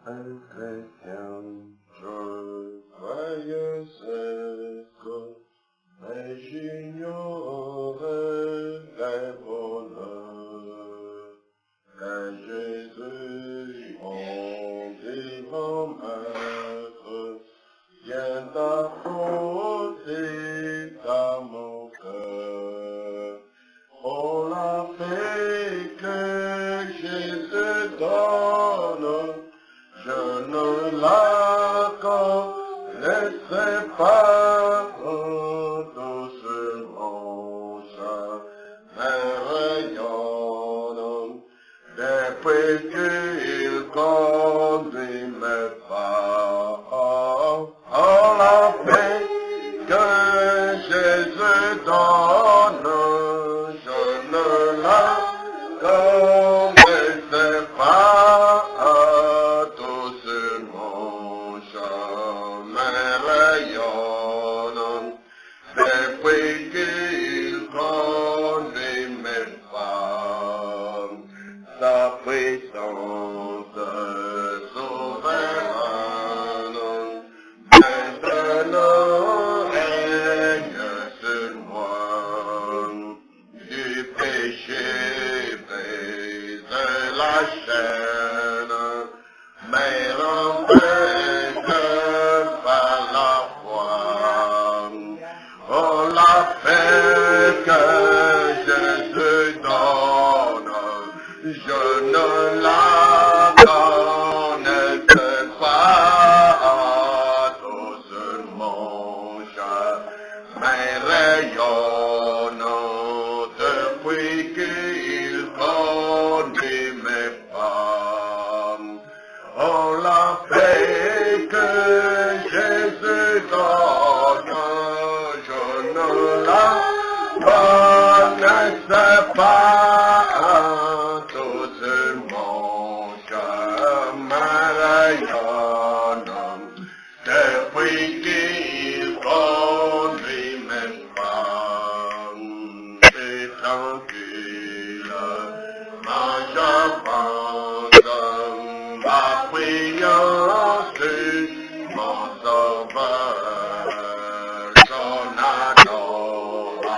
un chrétien, je croyais être, mais j'ignorais les bonheurs que Jésus, mon divin maître, vient d'apporter à mon cœur. Oh, la paix que Jésus donne, je ne la connaissais pas. Doucement, jamais rayonne, depuis qu'il conduit mes pas. Oh, la paix que Jésus donne, je ne la connaissais pas. Tout sur mon chemin rayonne, depuis qu'il conduit mes pas. Sa puissance souveraine maintenant règne sur moi. Du péché brise la chaîne, mais l'empêche par la foi. Oh, la paix que Jésus donne, je ne la connaissais pas. Tout sur mon chemin rayonne, depuis qu'il conduit mes pas. Oh, la paix que Jésus donne, je ne la connaissais pas. Tout sur mon chemin rayonne, depuis qu'il conduit mes pas. Et tranquille, j'avance, ma prière sur mon sauveur, son adorable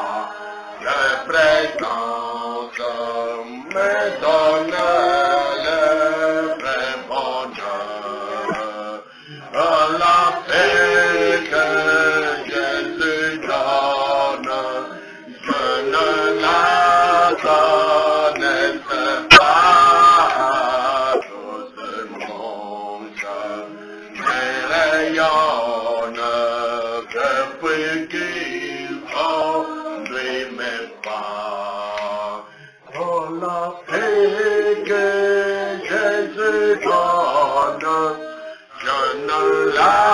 présence me donne le vrai bonheur. La paix que Jésus donne, je ne la connaissais pas. Tout sur mon chemin rayonne, depuis qu'il conduit mes pas. Oh, la paix que Jésus donne, je ne la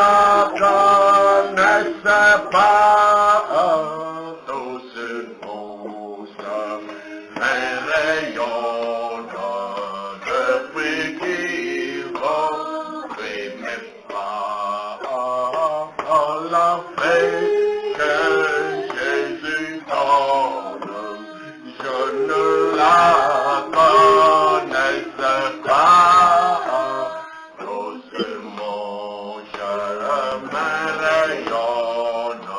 connaissais pas. Tout sur mon chemin rayonne, depuis qu'il conduit mes pas. Oh, la paix que Jésus donne, je ne la connaissais pas. Tout sur mon chemin rayonne,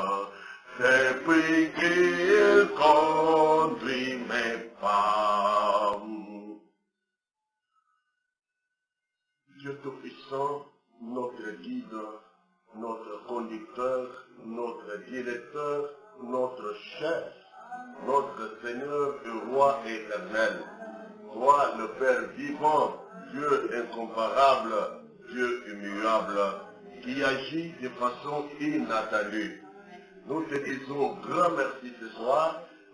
depuis qu'il conduit mes pas. Dieu Tout-Puissant, notre guide, notre conducteur, notre directeur, notre chef, notre Seigneur et Roi éternel. Toi, le Père vivant, Dieu incomparable, Dieu immuable, qui agit de façon inattendue. Nous te disons grand merci ce soir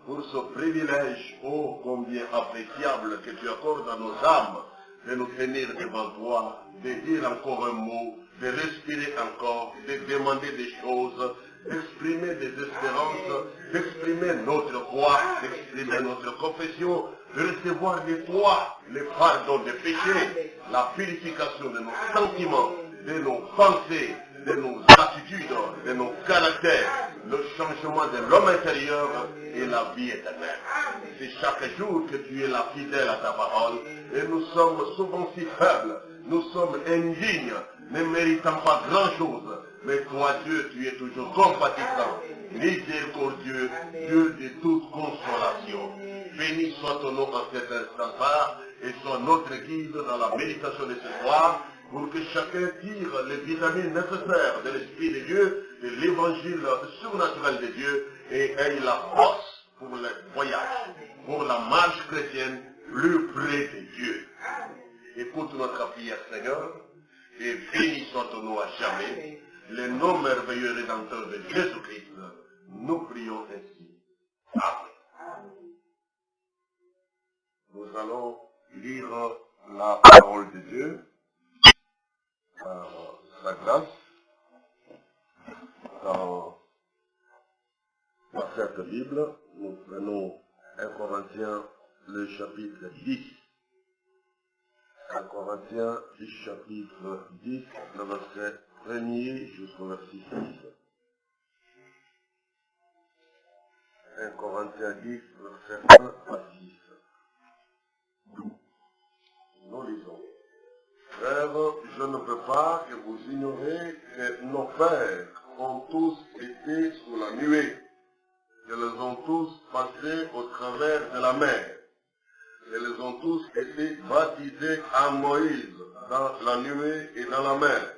pour ce privilège, ô combien appréciable que tu accordes à nos âmes, de nous tenir devant toi, de dire encore un mot, de respirer encore, de demander des choses, d'exprimer des espérances, d'exprimer notre foi, d'exprimer notre confession, de recevoir de toi le pardon des péchés, la purification de nos sentiments, de nos pensées, de nos attitudes, de nos caractères, le changement de l'homme intérieur et la vie éternelle. C'est chaque jour que tu es là fidèle à ta parole et nous sommes souvent si faibles Nous sommes indignes, ne méritons pas grand-chose. Mais toi, Dieu, tu es toujours compatissant, miséricordieux, Dieu de toute consolation. Béni soit ton nom en cet instant et sois notre guide dans la méditation de ce soir, pour que chacun tire les vitamines nécessaires de l'Esprit de Dieu, de l'évangile surnaturel de Dieu, et ait la force pour le voyage, pour la marche chrétienne plus près de Dieu. Écoute notre prière, Seigneur, et béni soit ton nom à jamais. Le nom merveilleux rédempteur de Jésus-Christ, nous prions ainsi. Amen. Nous allons lire la parole de Dieu par sa grâce dans la Sainte Bible. Nous prenons 1 Corinthiens, le chapitre 10. 1 Corinthiens, du chapitre 10, le verset 1er jusqu'au verset 6. 1 Corinthiens 10, verset 1 à 6. Nous lisons. Frères, je ne peux pas que vous ignorez que nos pères ont tous été sous la nuée, qu'elles ont tous passé au travers de la mer. Ils ont tous été baptisés à Moïse dans la nuée et dans la mer.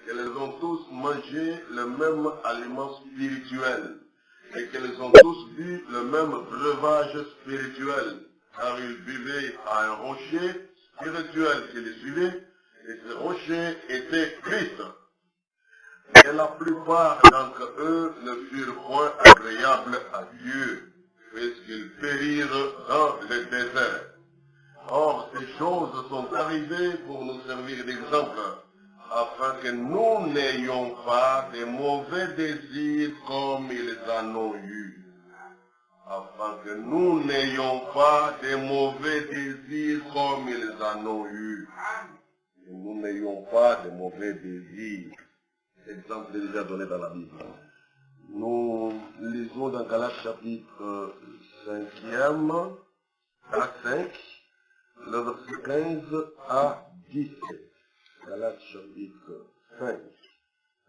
Ils ont tous mangé le même aliment spirituel et qu'ils ont tous bu le même breuvage spirituel, car ils buvaient à un rocher spirituel qui les suivait, et ce rocher était Christ. Et la plupart d'entre eux ne furent point agréables à Dieu, puisqu'ils périrent dans le désert. Or, ces choses sont arrivées pour nous servir d'exemple, afin que nous n'ayons pas de mauvais désirs comme ils en ont eu. Afin que nous n'ayons pas de mauvais désirs comme ils en ont eu. Que nous n'ayons pas de mauvais désirs. L'exemple est déjà donné dans la Bible. Nous lisons dans Galates chapitre 5e, à 5, le verset 15 à 17. Galates chapitre 5,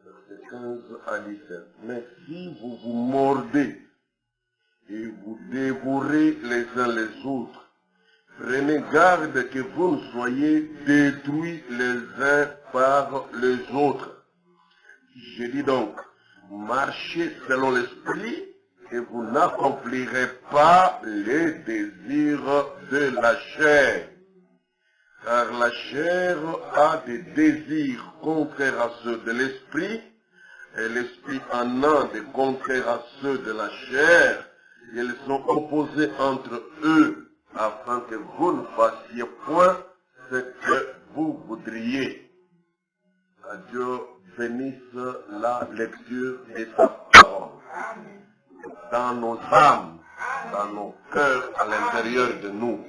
verset 15 à 17. Mais si vous vous mordez et vous dévorez les uns les autres, prenez garde que vous ne soyez détruits les uns par les autres. Je dis donc, marchez selon l'esprit et vous n'accomplirez pas les désirs de la chair. Car la chair a des désirs contraires à ceux de l'esprit, et l'esprit en a des contraires à ceux de la chair. Ils sont opposés entre eux, afin que vous ne fassiez point ce que vous voudriez. Que Dieu bénisse la lecture de sa parole dans nos âmes, dans nos cœurs, à l'intérieur de nous.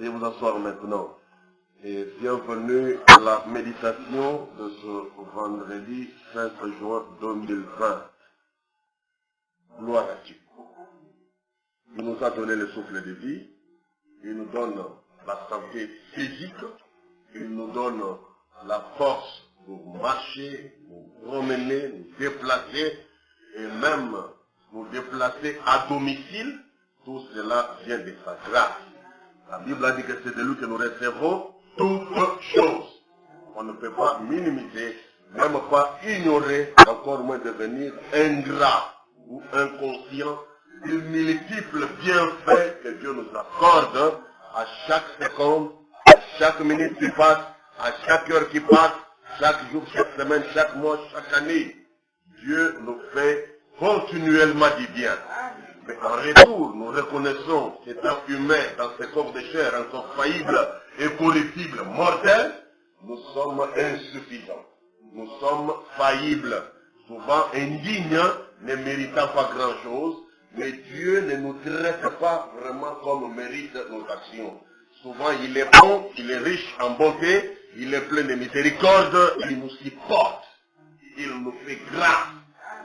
Et vous asseoir maintenant. Et bienvenue à la méditation de ce vendredi 5 juin 2020. Gloire à Dieu. Il nous a donné le souffle de vie. Il nous donne la santé physique. Il nous donne la force pour marcher, nous promener, nous déplacer et même nous déplacer à domicile. Tout cela vient de sa grâce. La Bible a dit que c'est de lui que nous recevons toutes choses. On ne peut pas minimiser, même pas ignorer, encore moins devenir ingrat ou inconscient des multiples bienfaits que Dieu nous accorde à chaque seconde, à chaque minute qui passe, à chaque heure qui passe, chaque jour, chaque semaine, chaque mois, chaque année. Dieu nous fait continuellement du bien. Mais en retour, nous reconnaissons qu'étant humain dans ce corps de chair, un corps faillible et corruptible, mortel, nous sommes insuffisants. Nous sommes faillibles, souvent indignes, ne méritant pas grand-chose, mais Dieu ne nous traite pas vraiment comme mérite nos actions. Souvent, il est bon, il est riche en bonté, il est plein de miséricorde, il nous supporte, il nous fait grâce,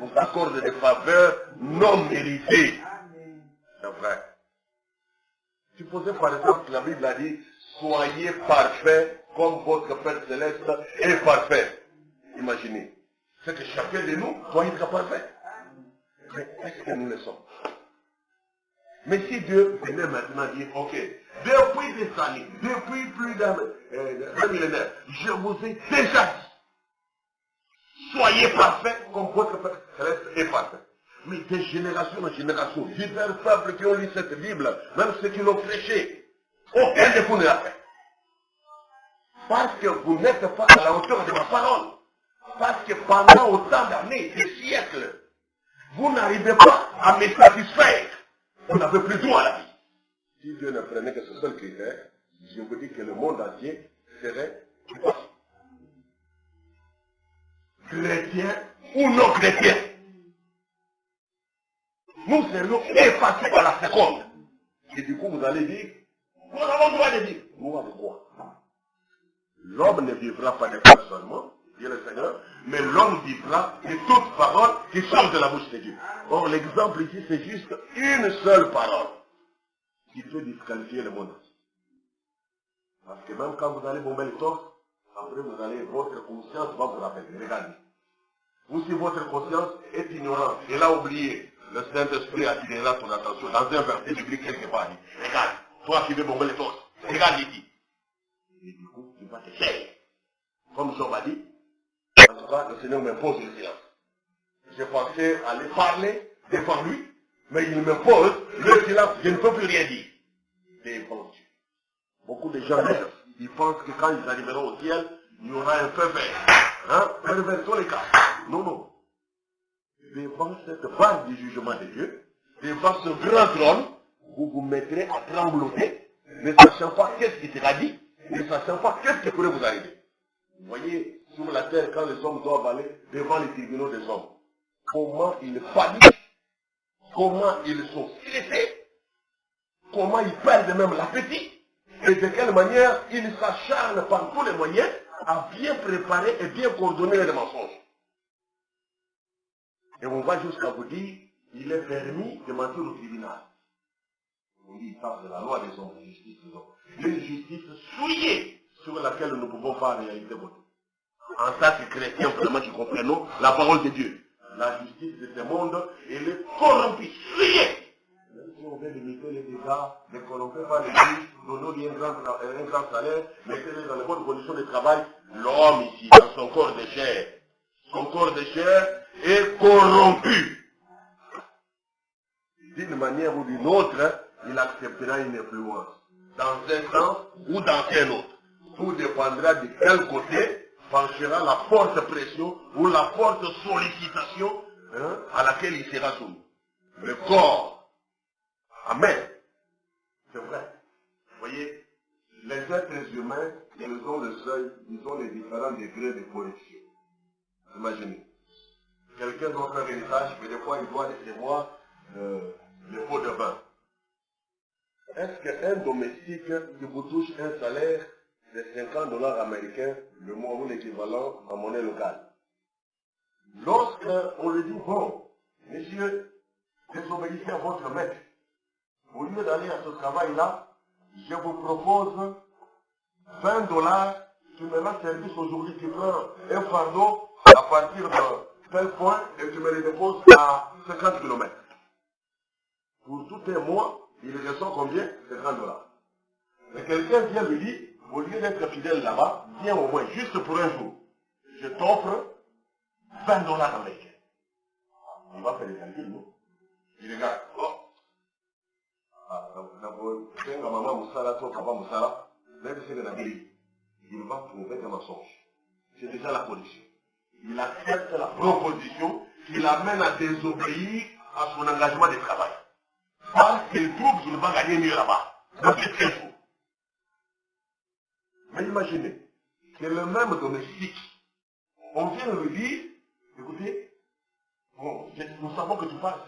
nous accorde des faveurs non méritées. C'est vrai. Supposez par exemple que la Bible a dit, soyez parfaits comme votre Père Céleste est parfait. Imaginez. C'est que chacun de nous doit être parfait. Mais est-ce que nous le sommes? Mais si Dieu venait maintenant dire, ok, depuis des années, depuis plus d'un millénaire, je vous ai déjà dit, soyez parfaits comme votre Père Céleste est parfait. Mais des générations en générations, divers peuples qui ont lu cette Bible, même ceux qui l'ont prêché, aucun de vous ne l'a fait. Parce que vous n'êtes pas à la hauteur de ma parole. Parce que pendant autant d'années, des siècles, vous n'arrivez pas à me satisfaire. Vous n'avez plus droit à la vie. Si Dieu ne prenait que ce seul critère, je vous dis que le monde entier serait chrétien ou non chrétien. Nous serions effacés par la seconde. Et du coup, vous allez dire, nous avons le droit de dire. Droit de quoi? L'homme ne vivra pas de pain seulement, dit le Seigneur, mais l'homme vivra de toute parole qui sort de la bouche de Dieu. Or, l'exemple ici, c'est juste une seule parole qui peut disqualifier le monde. Parce que même quand vous allez bomber les torses, après vous allez, votre conscience va vous rappeler. Regardez. Ou si votre conscience est ignorante, elle a oublié, le Saint-Esprit attirera ton attention dans un verset biblique quelque part. Regarde, toi qui veux bomber les torses, regarde ici. Et du coup, tu vas te taire. Comme Job a dit, en tout cas, le Seigneur m'impose le silence. J'ai pensé aller parler devant lui, mais il m'impose le silence, je ne peux plus rien dire. Devant Dieu. Beaucoup de gens rêvent. Ils pensent que quand ils arriveront au ciel, il y aura un feu vert. Hein? Feu vert sur les cas. Non, non. Devant cette base du jugement de Dieu, devant ce grand trône, vous vous mettrez à trembloter, ne sachant pas qu'est-ce qui sera dit, ne sachant pas qu'est-ce qui pourrait vous arriver. Vous voyez, sur la terre, quand les hommes doivent aller devant les tribunaux des hommes, comment ils paniquent, comment ils sont stressés, comment ils perdent même l'appétit, et de quelle manière ils s'acharnent par tous les moyens à bien préparer et bien coordonner les mensonges. Et on va jusqu'à vous dire, il est permis de mentir au tribunal. On dit, il parle de la loi des hommes, de justice des hommes. Une justice souillée sur laquelle nous ne pouvons pas en réalité voter. En tant que chrétiens, vraiment qui comprenons la parole de Dieu. La justice de ce monde, elle est corrompue, souillée. Même si on veut limiter les dégâts, ne corrompez pas les juges, donnez-lui un grand salaire, mettez-les dans les bonnes conditions de travail. L'homme ici, dans son corps de chair, est corrompu. D'une manière ou d'une autre, il acceptera une influence. Dans un sens ou dans un autre. Tout dépendra de quel côté penchera la forte pression ou la forte sollicitation à laquelle il sera soumis. Le corps. Amen. C'est vrai. Vous voyez, les êtres humains, ils ont le seuil, ils ont les différents degrés de corruption. Imaginez. Quelqu'un doit faire un héritage, mais des fois il doit recevoir le pot de vin. Est-ce qu'un domestique qui vous touche un salaire de 50 $ américains, le mois ou l'équivalent en monnaie locale, lorsqu'on lui dit, bon, monsieur, désobéissez à votre maître, au lieu d'aller à ce travail-là, je vous propose 20 $, tu me rends service aujourd'hui, tu prends un fardeau à partir de tel point et tu me le déposes à 50 km. Pour tout un mois, il reçoit combien? 50 $. Mais quelqu'un vient lui dire, au lieu d'être fidèle là-bas, viens au moins juste pour un jour. Je t'offre 20 $ américains. Il va faire les calculs, non? Il regarde. Oh. Maman Moussala, toi, papa Moussala, même si c'est la grille, il va trouver un mensonge. C'est déjà la condition. Il accepte la proposition qui l'amène à désobéir à son engagement de travail. Parce qu'il trouve qu'il va gagner mieux là-bas. Dans quelques jours. Mais imaginez que le même domestique, on vient lui dire, écoutez, bon, nous savons que tu pars,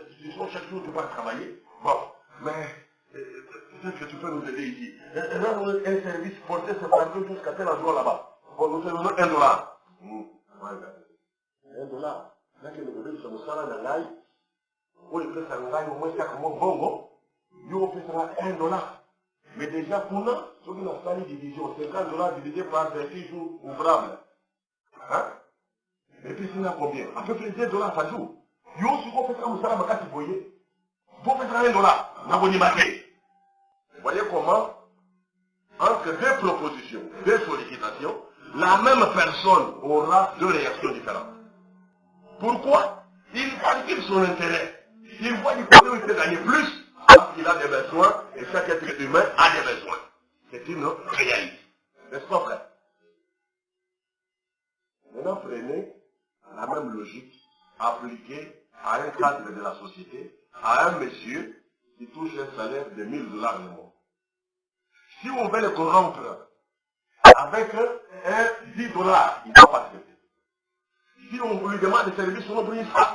chaque jour tu pars travailler. Bon, mais peut-être que tu peux nous aider ici. Rends-nous un service, porter ce fardeau jusqu'à tel endroit là-bas. Bon, nous te donnons $1. $1. Là que le gouvernement se sera dans l'ail, ou il peut s'engager au moins chaque mois bongo, il sera $1. Mais déjà pour nous, Ceux qui n'ont pas une division, $50 divisé par 26 jours ouvrables. Hein? Et puis c'est là combien? À peu près $2 par jour. Yo, si vous faites un moussala, vous voyez, vous faites $1. Vous voyez comment, entre deux propositions, deux sollicitations, la même personne aura deux réactions différentes. Pourquoi? Il calcule son intérêt. Il voit du côté où il peut gagner plus, parce qu'il a des besoins, et chaque être humain a des besoins. C'est une réalité. N'est-ce pas vrai? Maintenant, prenez la même logique appliquée à un cadre de la société, à un monsieur qui touche un salaire de $1000 le mois. Si on veut le corrompre avec un $10, il ne va pas accepter. Si on lui demande de servir son nom,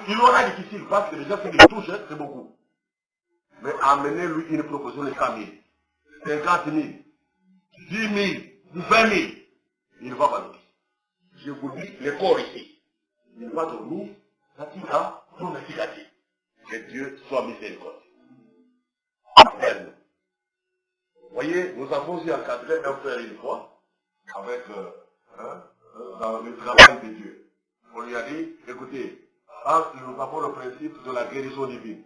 il aura difficile parce que déjà ce qu'il touche, c'est beaucoup. Mais amenez-lui une proposition de 100 000, 50 000, 10 000 ou 20 000, il va valoir. Je vous dis, le corps ici, il va dormir, Satika, non Satikati. Que Dieu soit miséricordieux. Amen. Vous voyez, nous avons aussi encadré un frère une fois, avec, dans le travail de Dieu. On lui a dit, écoutez, nous avons le principe de la guérison divine.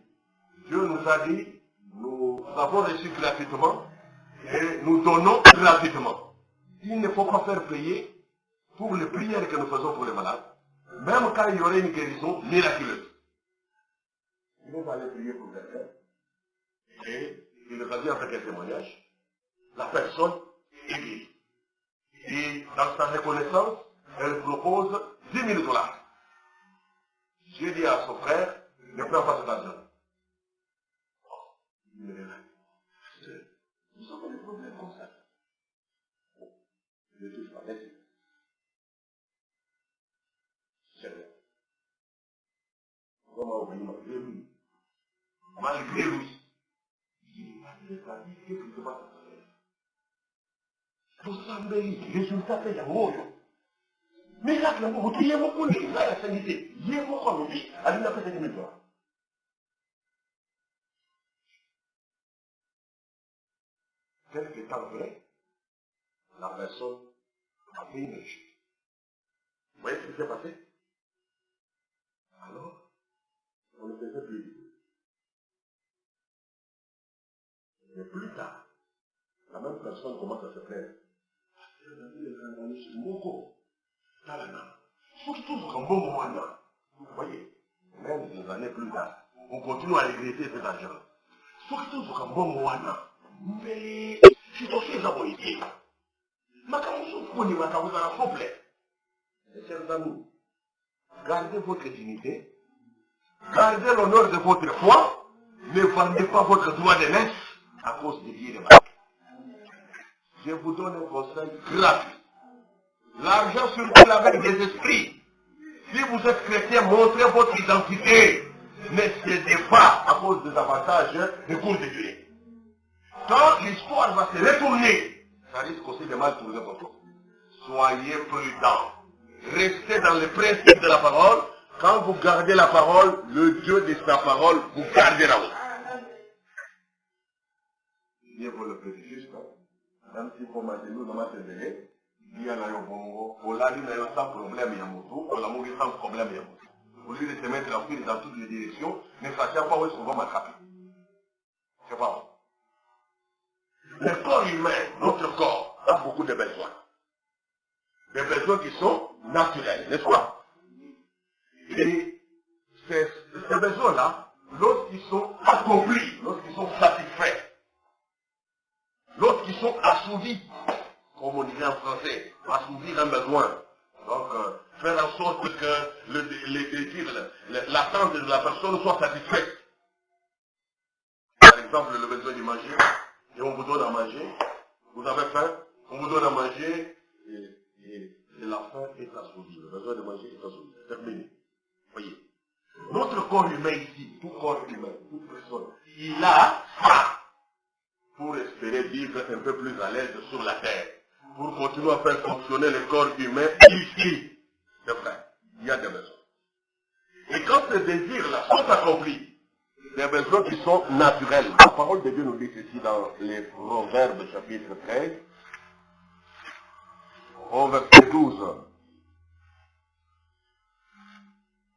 Dieu nous a dit, nous avons reçu gratuitement et nous donnons gratuitement. Il ne faut pas faire payer pour les prières que nous faisons pour les malades, même quand il y aurait une guérison miraculeuse. Il va aller prier pour quelqu'un et il revient avec un témoignage. La personne est guérie. Et dans sa reconnaissance, elle propose $10 000. J'ai dit à son frère, ne prends pas cet argent. Il me dit, nous avons des problèmes comme ça. Je ne touche pas, merci. C'est vrai. Comment on va malgré lui? Malgré lui. Qu'est-ce qui se passe? Vous savez, résultat, c'est un mot. Miracle, vous dites, il y a beaucoup de choses, la sanité. Il y a beaucoup de choses, elle n'a pas fait $10 000. Quelque temps après, la personne a fait une chute. Vous voyez ce qui s'est passé? Alors, on ne faisait plus. Mais plus tard, la même personne commence à se plaindre. Vous voyez, même des années plus tard, on continue à regretter cet argent. Surtout sur un bon moment. Mais si tu fais ça, vous êtes là. Mes chers amis, gardez votre dignité, gardez l'honneur de votre foi, ne vendez pas votre droit de naissance à cause des billets de banque. Je vous donne un conseil gratuit. L'argent circule avec des esprits. Si vous êtes chrétien, montrez votre identité. Ne cédez pas à cause des avantages de courte durée. Quand l'histoire va se retourner, ça risque aussi de mal tourner contre vous. Soyez prudents. Restez dans le principe de la parole. Quand vous gardez la parole, le Dieu de sa parole vous gardera aussi. Dieu pour le petit juste, même si pour maintenant, nous avons été il y a un bongo, on l'a dit sans problème, il y a moto, on l'a mouillé sans problème, il y a moto. Au lieu de se mettre la file dans toutes les directions, ne sachant pas où est-ce qu'on va m'attraper. C'est pas bon. Le corps humain, notre corps, a beaucoup de besoins. Des besoins qui sont naturels, n'est-ce pas? Et ces besoins-là, lorsqu'ils sont accomplis, lorsqu'ils sont satisfaits, lorsqu'ils sont assouvis, comme on dirait en français, assouvir un besoin. Donc, faire en sorte que l'attente de la personne soit satisfaite. Par exemple, le besoin de manger, et on vous donne à manger, vous avez faim, on vous donne à manger, et la faim est assouvie. Le besoin de manger est assouvi. Terminé. Voyez. Notre corps humain ici, tout corps humain, toute personne, il a ça pour espérer vivre un peu plus à l'aise sur la terre. Pour continuer à faire fonctionner le corps humain ici. C'est vrai, il y a des besoins. Et quand ces désirs-là sont accomplis, des besoins qui sont naturels. La parole de Dieu nous dit ceci dans les Proverbes chapitre 13, au verset 12.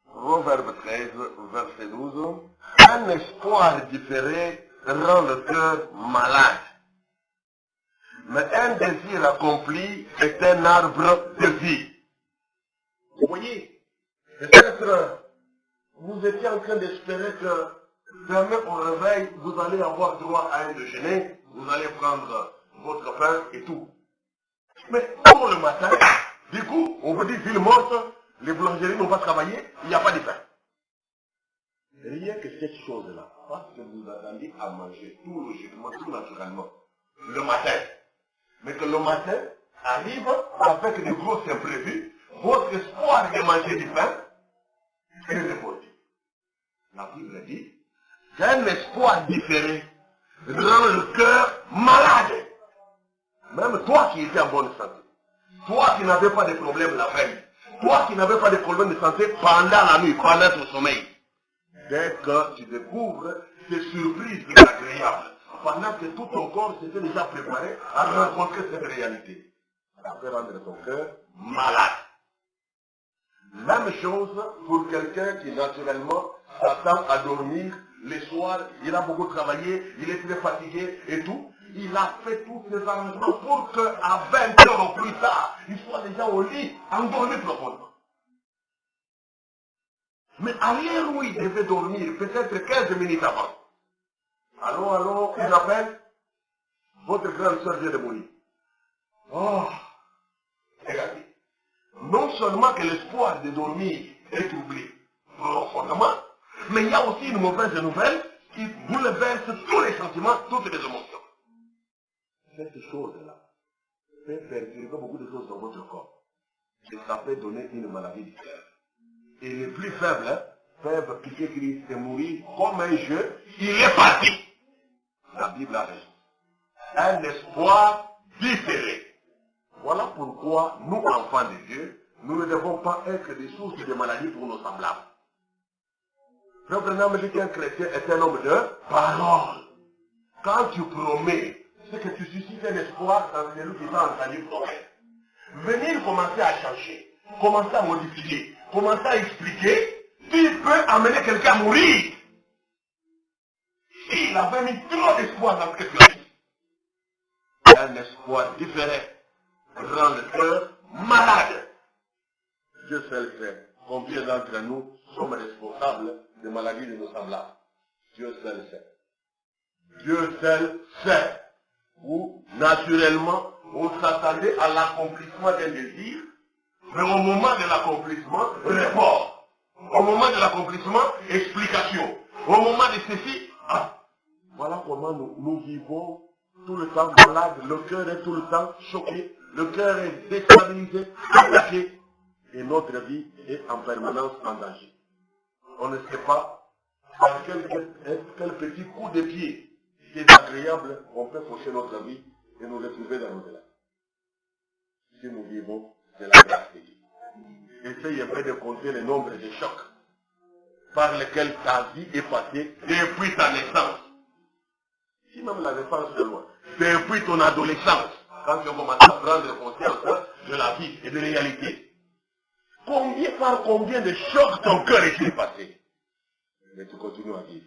Proverbe 13, verset 12. Un espoir différé rend le cœur malade. Mais un désir accompli est un arbre de vie. Vous voyez, peut-être vous étiez en train d'espérer que demain au réveil, vous allez avoir droit à un déjeuner, vous allez prendre votre pain et tout. Mais pour le matin, du coup, on vous dit ville morte, les boulangeries n'ont pas travaillé, il n'y a pas de pain. Rien que cette chose-là, parce que vous attendez à manger tout logiquement, tout naturellement, le matin, mais que le matin arrive avec des grosses imprévus, votre espoir de manger du pain est reposé. La Bible dit qu'un espoir différé rend le cœur malade. Même toi qui étais en bonne santé, toi qui n'avais pas de problème la veille, toi qui n'avais pas de problème de santé pendant la nuit, pendant ton sommeil, dès que tu découvres ces surprises désagréables, pendant que tout ton corps s'était déjà préparé à rencontrer cette réalité, ça peut rendre ton cœur malade. Même chose pour quelqu'un qui naturellement s'attend à dormir les soirs, il a beaucoup travaillé, il est très fatigué et tout. Il a fait tous ces arrangements pour qu'à 20 heures au plus tard, il soit déjà au lit, endormi profondément. Mais à l'heure où il devait dormir, peut-être 15 minutes avant, allô, il appelle, votre grande soeur vient de mourir. Oh, regardez. Non seulement que l'espoir de dormir est troublé profondément, mais il y a aussi une mauvaise nouvelle qui bouleverse tous les sentiments, toutes les émotions. Cette chose-là peut perturber beaucoup de choses dans votre corps. Et ça peut donner une maladie du cœur. Et les plus faibles peuvent piquer Christ et mourir comme un jeu. Il est parti. La Bible a raison. Un espoir différé. Voilà pourquoi nous, enfants de Dieu, nous ne devons pas être des sources de maladies pour nos semblables. Frère Branham dit qu'un chrétien est un homme de parole. Quand tu promets, c'est que tu suscites un espoir dans celui qui va entendu promettre. Venir commencer à changer, commencer à modifier, commencer à expliquer, tu peux amener quelqu'un à mourir. Il avait mis trop d'espoir dans ce que tu as dit. Un espoir différent rend le cœur malade. Dieu seul sait combien d'entre nous sommes responsables des maladies de nos semblables. Dieu seul sait. Dieu seul sait. Où, naturellement, on s'attendait à l'accomplissement d'un désir, mais au moment de l'accomplissement, report. Au moment de l'accomplissement, explication. Au moment de ceci, voilà comment nous vivons tout le temps malade, le cœur est tout le temps choqué, le cœur est déstabilisé, attaqué, et notre vie est en permanence en danger. On ne sait pas par quel petit coup de pied désagréable on peut faucher notre vie et nous retrouver dans l'au-delà. Si nous vivons, c'est la grâce de Dieu. Essaye un peu de compter le nombre de chocs par lesquels ta vie est passée depuis ta naissance. Si même la naissance est loin, depuis ton adolescence, quand tu as commencé à prendre conscience de la vie et de la réalité. Combien de chocs ton cœur est-il passé? Mais tu continues à vivre.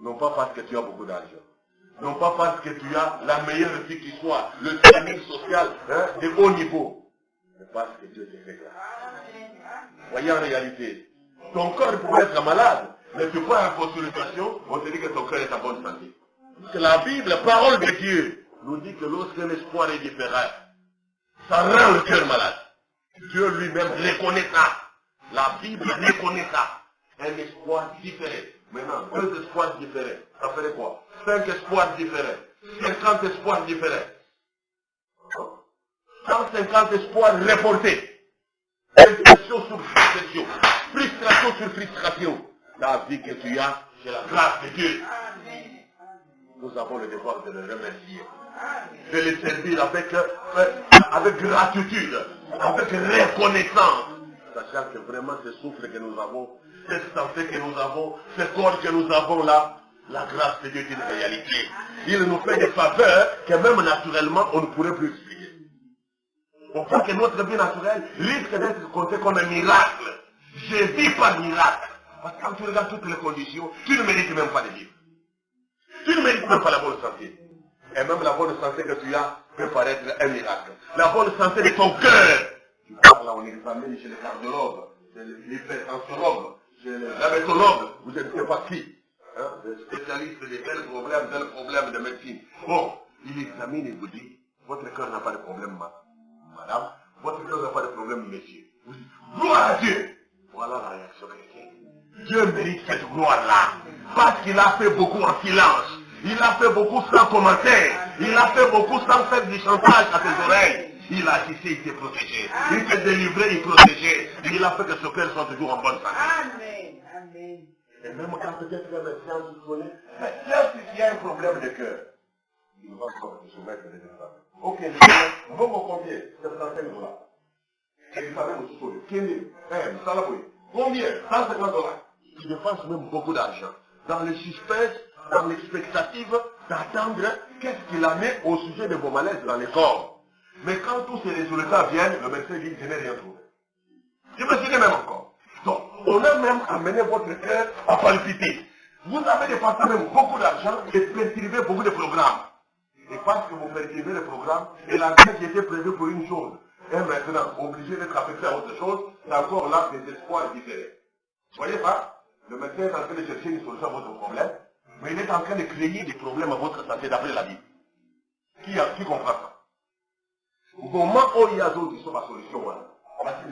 Non pas parce que tu as beaucoup d'argent. Non pas parce que tu as la meilleure vie qui soit, le standing social de haut niveau. Mais parce que Dieu te fait grâce. Voyez en réalité, ton corps pourrait être malade, mais tu prends une consultation, on te dit que ton cœur est en bonne santé. Parce que la Bible, la parole de Dieu, nous dit que lorsqu'un espoir est différent, ça rend le cœur malade. Dieu lui-même reconnaît ça. La Bible reconnaît ça. Un espoir différent. Maintenant, 2 espoirs différents. Ça ferait quoi? 5 espoirs différents. 50 espoirs différents. 150 espoirs reportés. Déception sur déception. Frustration sur frustration. La vie que tu as, c'est la grâce de Dieu. Nous avons le devoir de le remercier. De le servir avec gratitude, avec reconnaissance. Sachant que vraiment ce souffle que nous avons, cette santé que nous avons, ce corps que nous avons là, la grâce de Dieu est une réalité. Il nous fait des faveurs que même naturellement on ne pourrait plus expliquer. on voit que notre vie naturelle risque d'être comptée comme un miracle. Je vis par miracle. Parce que quand tu regardes toutes les conditions, tu ne mérites même pas de vivre. Tu ne mérites même pas la bonne santé. Et même la bonne santé que tu as peut paraître un miracle. La bonne santé de ton cœur. Tu parles là, on examine chez les cardiologues, chez les hypertensologues, chez les diabétologues, vous ne savez pas qui. Hein, des spécialistes de tel problème de médecine. Bon, il examine et vous dit, votre cœur n'a pas de problème, madame. Votre cœur n'a pas de problème, monsieur. Vous dites, gloire à Dieu. Voilà la réaction chrétienne. Dieu mérite cette gloire-là. Parce qu'il a fait beaucoup en silence. Il a fait beaucoup sans commentaire. Il a fait beaucoup sans faire du chantage à tes oreilles. Il a agissé, il s'est protégé. Il s'est délivré, il protégeait. Il a fait que ce cœur soit toujours en bonne santé. Amen. Amen. Et même quand peut-être le médecin vous connaît, mais s'il y a un problème de cœur, il va encore se mettre les examens. Ok, le bon combien? 75 $. Et il savait aussi combien? 15 000. Ça l'a payé. Combien? 150 $. Il dépense même beaucoup d'argent. Dans le suspense, dans l'expectative d'attendre qu'est-ce qu'il a mis au sujet de vos malaises dans les corps. Mais quand tous ces résultats viennent, le médecin dit, je n'ai rien trouvé. Je me souviens même encore. Donc, on a même amené votre cœur à palpiter. Vous avez dépensé même beaucoup d'argent et perturbé beaucoup de programmes. Et parce que vous perturbez le programme, et l'argent qui était prévu pour une chose est maintenant obligé d'être affecté à autre chose, c'est encore là des espoirs différents. Vous voyez ça? Le médecin est en train de chercher une solution à votre problème, mais il est en train de créer des problèmes à votre santé d'après la Bible. Qui comprend ça? Au moment où il y a d'autres qui sont la solution, peut-être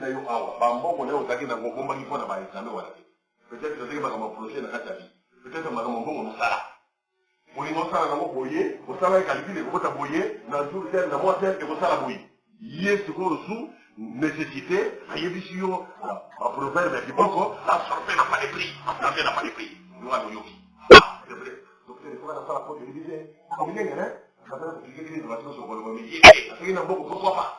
que c'est un projet dans ta vie. Peut-être que c'est un bon salaire. Pour une autre salaire, vous savez calculer, vous avez boyer, dans le jour tel, dans le mois tel, et vous savez boyer. Il y a ce qu'on sous nécessité, il y a des signaux, un proverbe qui dit la santé n'a pas de prix, la santé n'a pas de prix. Nous avons yogi. C'est vrai. Donc, il faut faire la porte de l'Élysée. Comme il est, hein? Ça veut dire que quelqu'un va se sur le métier. Parce qu'il y a beaucoup, pourquoi pas?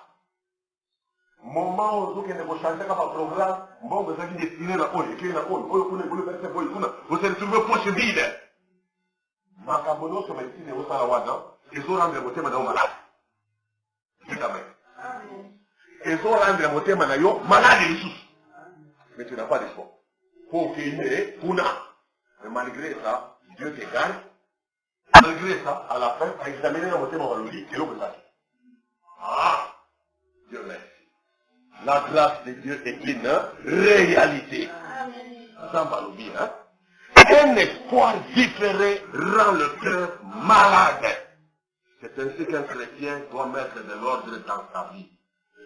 Moment où vous avez changé comme programme, bon, vous avez destiné la poche, qui est la poche, vous avez fait poche, vous avez trouvé poche vide. Makabono se médecine et vous savez là, ils ont rendu votre madame malade. C'est quand même. Ils ont rendu votre madame malade et sous. Mais tu n'as pas de choix. Pour qu'il y ait une. Mais malgré ça, Dieu te garde. Malgré ça, à la fin, à examiner votre madame et l'eau vous a dit. Ah, Dieu merci. La grâce de Dieu est une réalité. Ça va l'oublier, hein? Un espoir différé rend le cœur malade. C'est ainsi qu'un chrétien doit mettre de l'ordre dans sa vie.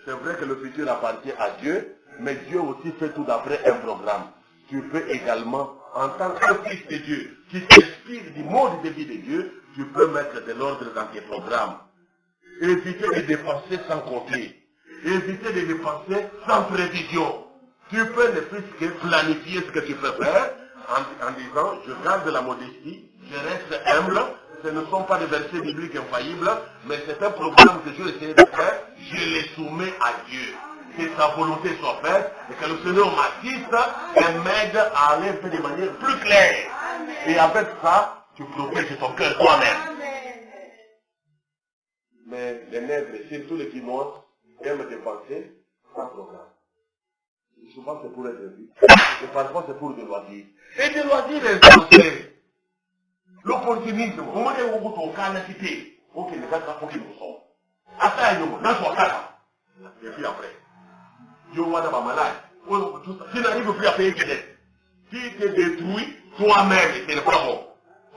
C'est vrai que le futur appartient à Dieu, mais Dieu aussi fait tout d'après un programme. Tu peux également, en tant que fils de Dieu, qui s'inspire du mode de vie de Dieu, tu peux mettre de l'ordre dans tes programmes. Éviter de dépenser sans compter. Éviter de dépenser sans prévision. Tu peux ne plus que planifier ce que tu peux faire en disant, je garde la modestie, je reste humble, ce ne sont pas des versets bibliques infaillibles, mais c'est un programme que je vais essayer de faire, je les soumets à Dieu. Que sa volonté soit faite et que le Seigneur m'assiste et m'aide à aller un peu de manière plus claire. Et avec ça, tu protèges ton cœur toi-même. Mais les nègres, surtout les Quinois, aiment dépenser sans programme. Et souvent c'est pour être vu. Et parfois c'est pour des loisirs. Et des loisirs insensés. L'opportunisme, au moment où on a la cité, ok, les gars, il faut qu'ils nous sortent. Après, nous, dans son cas, et puis après, Dieu va d'abord malade. Tu n'arrives plus à payer que des. Tu te détruis toi-même et c'est le pas bon.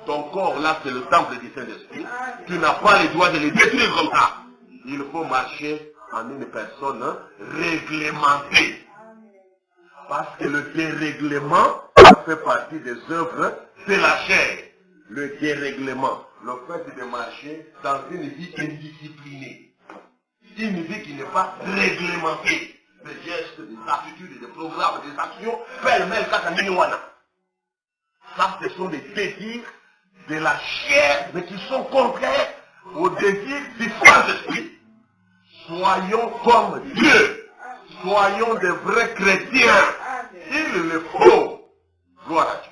Ton corps là, c'est le temple du Saint-Esprit. Tu n'as pas le droit de les détruire comme ça. Il faut marcher en une personne réglementée. Parce que le dérèglement fait partie des œuvres de la chair. Le dérèglement, le fait de marcher dans une vie indisciplinée. Une vie qui n'est pas réglementée. Des gestes, des attitudes, des programmes, des actions, pêle-mêle, katamiwana. Ça, ce sont des désirs de la chair, mais qui sont contraires aux désirs du Saint-Esprit. Soyons comme Dieu. Soyons de vrais chrétiens. Il le faut. Gloire à Dieu.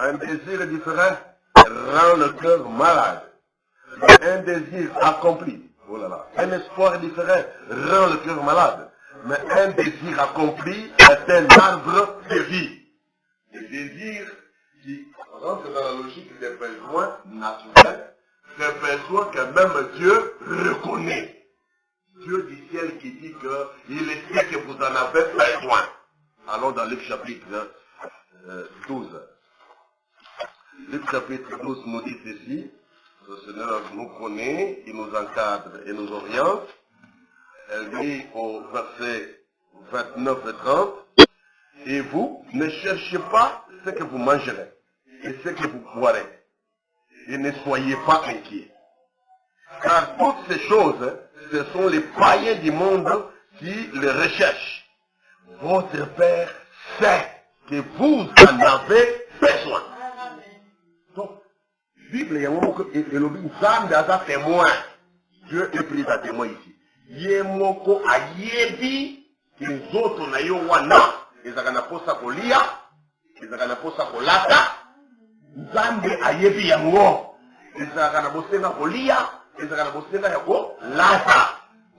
Un désir différent rend le cœur malade. Un désir accompli Oh là là. Un espoir différent rend le cœur malade. Mais un désir accompli est un arbre de vie. Le désir qui rentre dans la logique des besoins naturels, des besoins que même Dieu reconnaît. Dieu du ciel qui dit qu'il est ce que vous en avez besoin. Allons dans Luc chapitre 12. Luc chapitre 12 nous dit ceci. Le Seigneur nous connaît, il nous encadre et nous oriente. Elle dit au verset 29 et 30, et vous ne cherchez pas ce que vous mangerez et ce que vous boirez. Et ne soyez pas inquiets. Car toutes ces choses, ce sont les païens du monde qui les recherchent. Votre Père sait que vous en avez besoin. Donc, Bible, il y a un moment que Nzambe aza témoin. Dieu est pris à témoin ici. Yemoko ayebi les autres na yo wana ezaka na posa kolia ezaka na posa kolata Nzambe ayebi yango ezaka na bosenga kolia ezaka na bosenga ya kolata.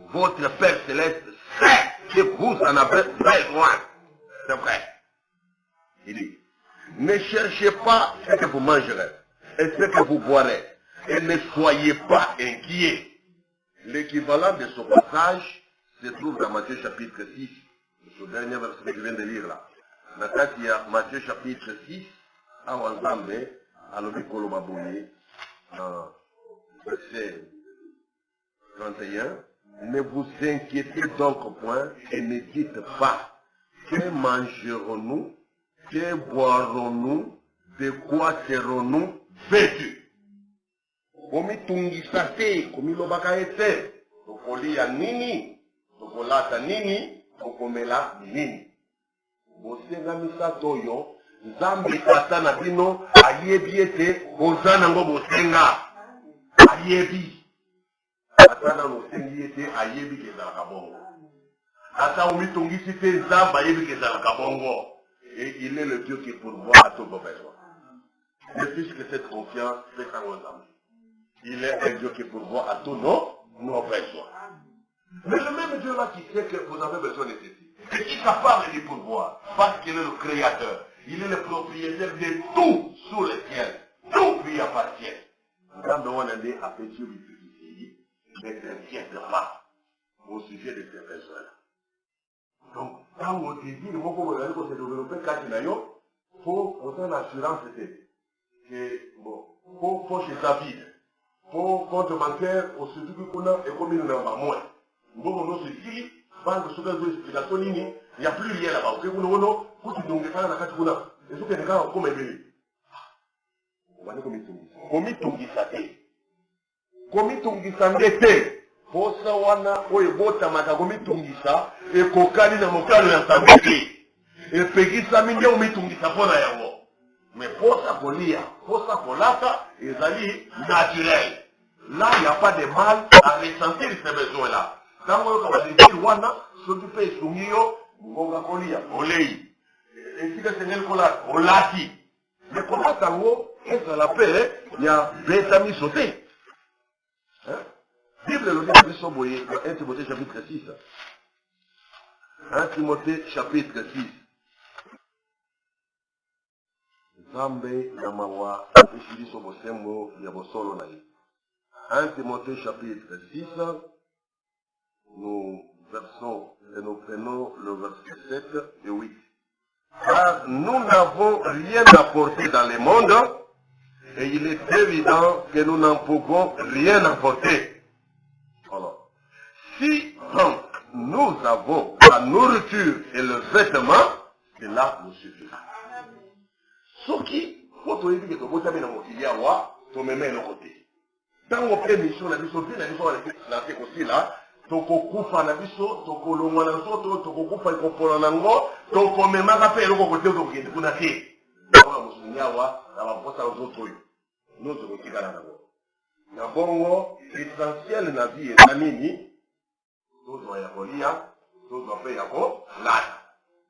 Votre Père Céleste sait que vous en avez besoin. C'est vrai. Il dit, ne cherchez pas ce que vous mangerez et ce que vous boirez et ne soyez pas inquiets. L'équivalent de ce passage se trouve dans Matthieu chapitre 6, ce dernier verset que je viens de lire là. Il y a Matthieu chapitre 6, à Wanzambe, à l'Obikolobabouye, verset 31. Ne vous inquiétez donc point et ne dites pas, que mangerons-nous, que boirons-nous, de quoi serons-nous vêtus? Komitungisa te, komilobaka ete, tokolia nini, tokolata nini, tokomela nini. Bosenga misato yo, Nzambe ata na bino, ayebi ete, ozana ngo bosenga. Ayebi. Ata na bosengi ete, ayebi kezalaka bongo. Ata omitungisi te, Nzambe ayebi kezalaka bongo. Et il est le Dieu qui pourvoit à tous vos besoins. Et puisque cette confiance, c'est à Nzambe. Il est un Dieu qui pourvoit à tous nos besoins. Mais le même Dieu là qui sait que vous avez besoin de ceci, et qui est capable de pourvoir, parce qu'il est le créateur, il est le propriétaire de tout sous le ciel. Tout lui appartient. Quand on a dit à Dieu ne t'inquiète pas au sujet de ces besoins-là. Donc, quand on désire, il faut se développer quand il y a il faut autant d'assurance que bon, faut chez sa vie. Pour compte bancaire, au surtout qu'on a et comme il n'en a moins. Nous avons ceci, banque sur les explications, il n'y a plus rien là-bas. Vous nous pour que nous fassions la carte qu'on a. Et ce que les gars ont comme élevé. On va dire comme il tombe ça. Comme il tombe ça, pour ça, on a eu bota mata comme il tombe ça, et kokani na mokalo ya sabiti. Et pegi ça minyo mi tombe ça pour la yango. Mais pour ça kolia, pour ça kolata, ils allaient naturel. Là, il n'y a pas de mal à ressentir ces besoins-là. Quand on va dire, wana, s'occuper de Sumio, Gonga Kolia, Olei. Et si c'est un collat, Olati. Mais comment tango, est-ce qu'on l'appelle, il y a Betami sauté. Bible le dit, Bissoboye, 1 Timothée chapitre 6. 1 Timothée chapitre 6. Zambe na mawa, Bishiri Sobosembo, Yabosolo Naï. 1 Timothée chapitre 6, nous versons et nous prenons le verset 7 et 8. Car nous n'avons rien apporté dans le monde et il est évident que nous n'en pouvons rien apporter. Alors, si donc nous avons la nourriture et le vêtement, cela nous suffira. Ce qui, quand on dit que vous avez un côté. Dans vos émissions, la mission, bien la mission, la aussi là, tokokufa na biso, tokolongwa na biso, tokokufa ikopona nango, tokomemaka pe eloko kote tokende kuna te. Naona musunyawa na baposa nzoto oyo. Nozo kotikala nango. Na bongo, l'essentiel na vie eza nini? Tozwa ya kolia, tozwa pe ya kolata.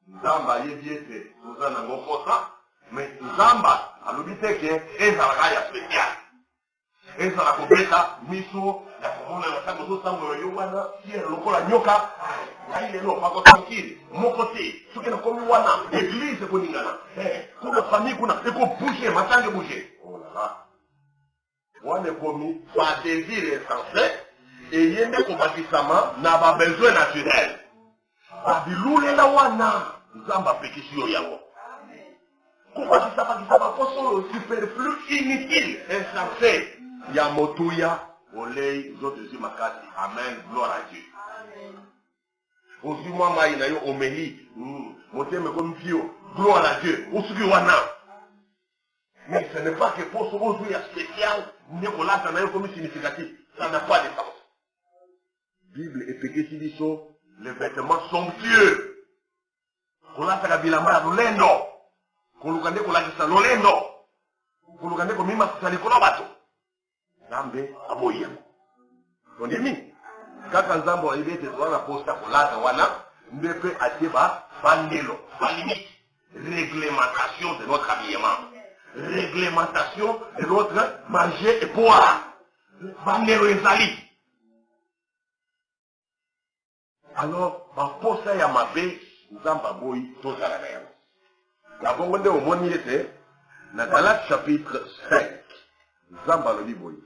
Nzamba ayebi ete toza nango posa, mais Nzamba alobi te ke ezalaka ya spécial. Et ça la complète, miso, la on a ça que ça me yowana hier le kola nyoka il est là pas tranquille mon côté ce que comme wana église ko ningana kuna famille kuna eko bouger matange bouger oh là là wana komi pas désir insensé et yende ko bakisama na ba besoin naturel ba bilulela wana nzamba pekisio yango ko bakisama ko solo superflu inutile insensé ya motuya olei zote zi makasi amen gloire à Dieu aussi moi mai na yo omeli moteme comme pio gloire à Dieu usuki wana mais ce n'est pas que pour ce aujourd'hui spécial nekolata na yo comme significatif ça n'a pas de sens. Bible epekisi biso les vêtements somptueux kolata ka bilamba ya lolendo koluka nde kolakisa lolendo koluka nde komimakisa likolo bato Nzambe aboya. Ondimi kaka nzambe ayibe te twana posta kolata wana mbepe atieba bandelo limite réglementation de notre habillement réglementation de notre manger et boire bandelo ezali alors baposa ya mabe nzambe aboyi tozala na yango na bongo nde omoni ete na Galates chapitre 5 nzambe alobi boye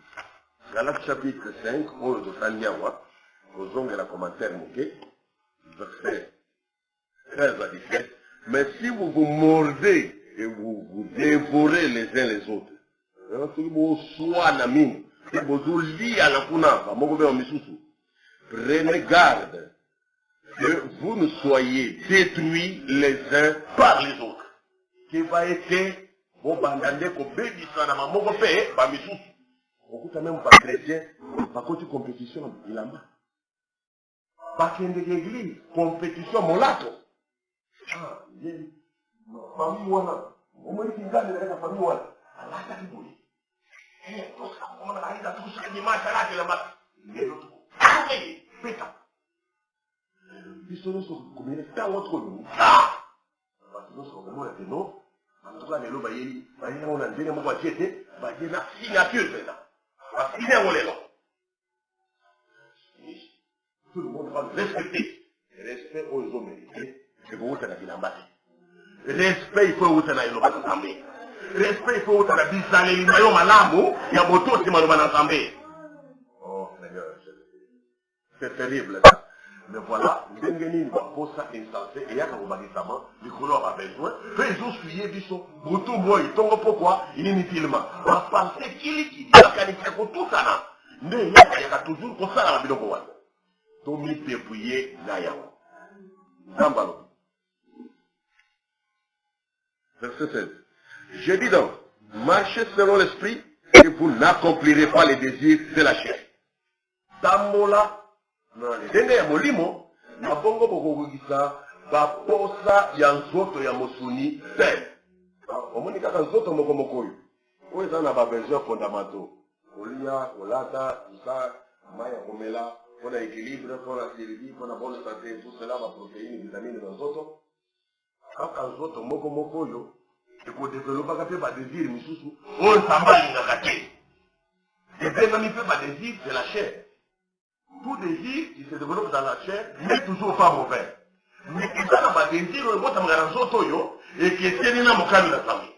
Galates chapitre 5, oyo totanyawa, ozongela commentaire moke, verset 13 à 17. Mais si vous vous mordez et vous vous dévorez les uns les autres, prenez garde que vous ne soyez détruits les uns par les autres. Qui va être, bon, bandande, ko bébi sana, mamoko pe, ba misusu. Okuta même pas chrétien, pas côté compétition, il en bas. Pas qu'un de l'église, compétition, molato. Ah, il famille wana. Au moins, il y a des famille wana. Allah t'a dit, eh, tout ça, on a dit à tout ça, dimanche, là, que la bas. Mais l'autre, ah, oui, péta. Bisous, nous, comme il est dans votre nom. Ah! Parce que nous sommes vraiment là, non? En tout cas, les lots, on a dit, on va dire, il y a une signature, c'est ça. Parce qu'il est où les lots. Tout le monde va respecter. Respect aux hommes mérités. C'est pour vous que vous avez respect, il faut que vous ayez l'ensemble. Respect, il faut que vous ayez l'ensemble. Il y a beaucoup de gens qui ont ensemble. Oh, Seigneur, c'est terrible. Mais voilà, nous avons pour ça insensé et il y a un bâtiment, les couleurs a besoin. Fais juste suyer du son. Boutou boy, tombe pourquoi il est inutilement. Parce que c'est qui dit la qualité pour tout ça. Mais il y a toujours pour ça la vidéo pour moi. Tomi dépouillé Nayawa. Zambalo. Verset 16. Je dis donc, marchez selon l'esprit et vous n'accomplirez pas les désirs de la chair. Tambola. Ndenge ya molimo na bongo bokokisa baposa ya nzoto ya mosuni te. Omoni kaka nzoto moko moko oyo. Oyo eza na ba besoin fondamentaux. Kolia, kolata, tusa, maya komela, pona équilibre, pona survie, pona bonne santé, tout cela va protéines, vitamines dans nzoto. Kaka nzoto moko moko oyo ekodevelopa ka pe ba désir misusu oyo nzambe alingaka te. Ebenami pe ba désir de la chair. Tout désir qui se développe dans la chair n'est toujours pas mauvais. Mais il y a des désirs et qui est dans mon cas de la famille.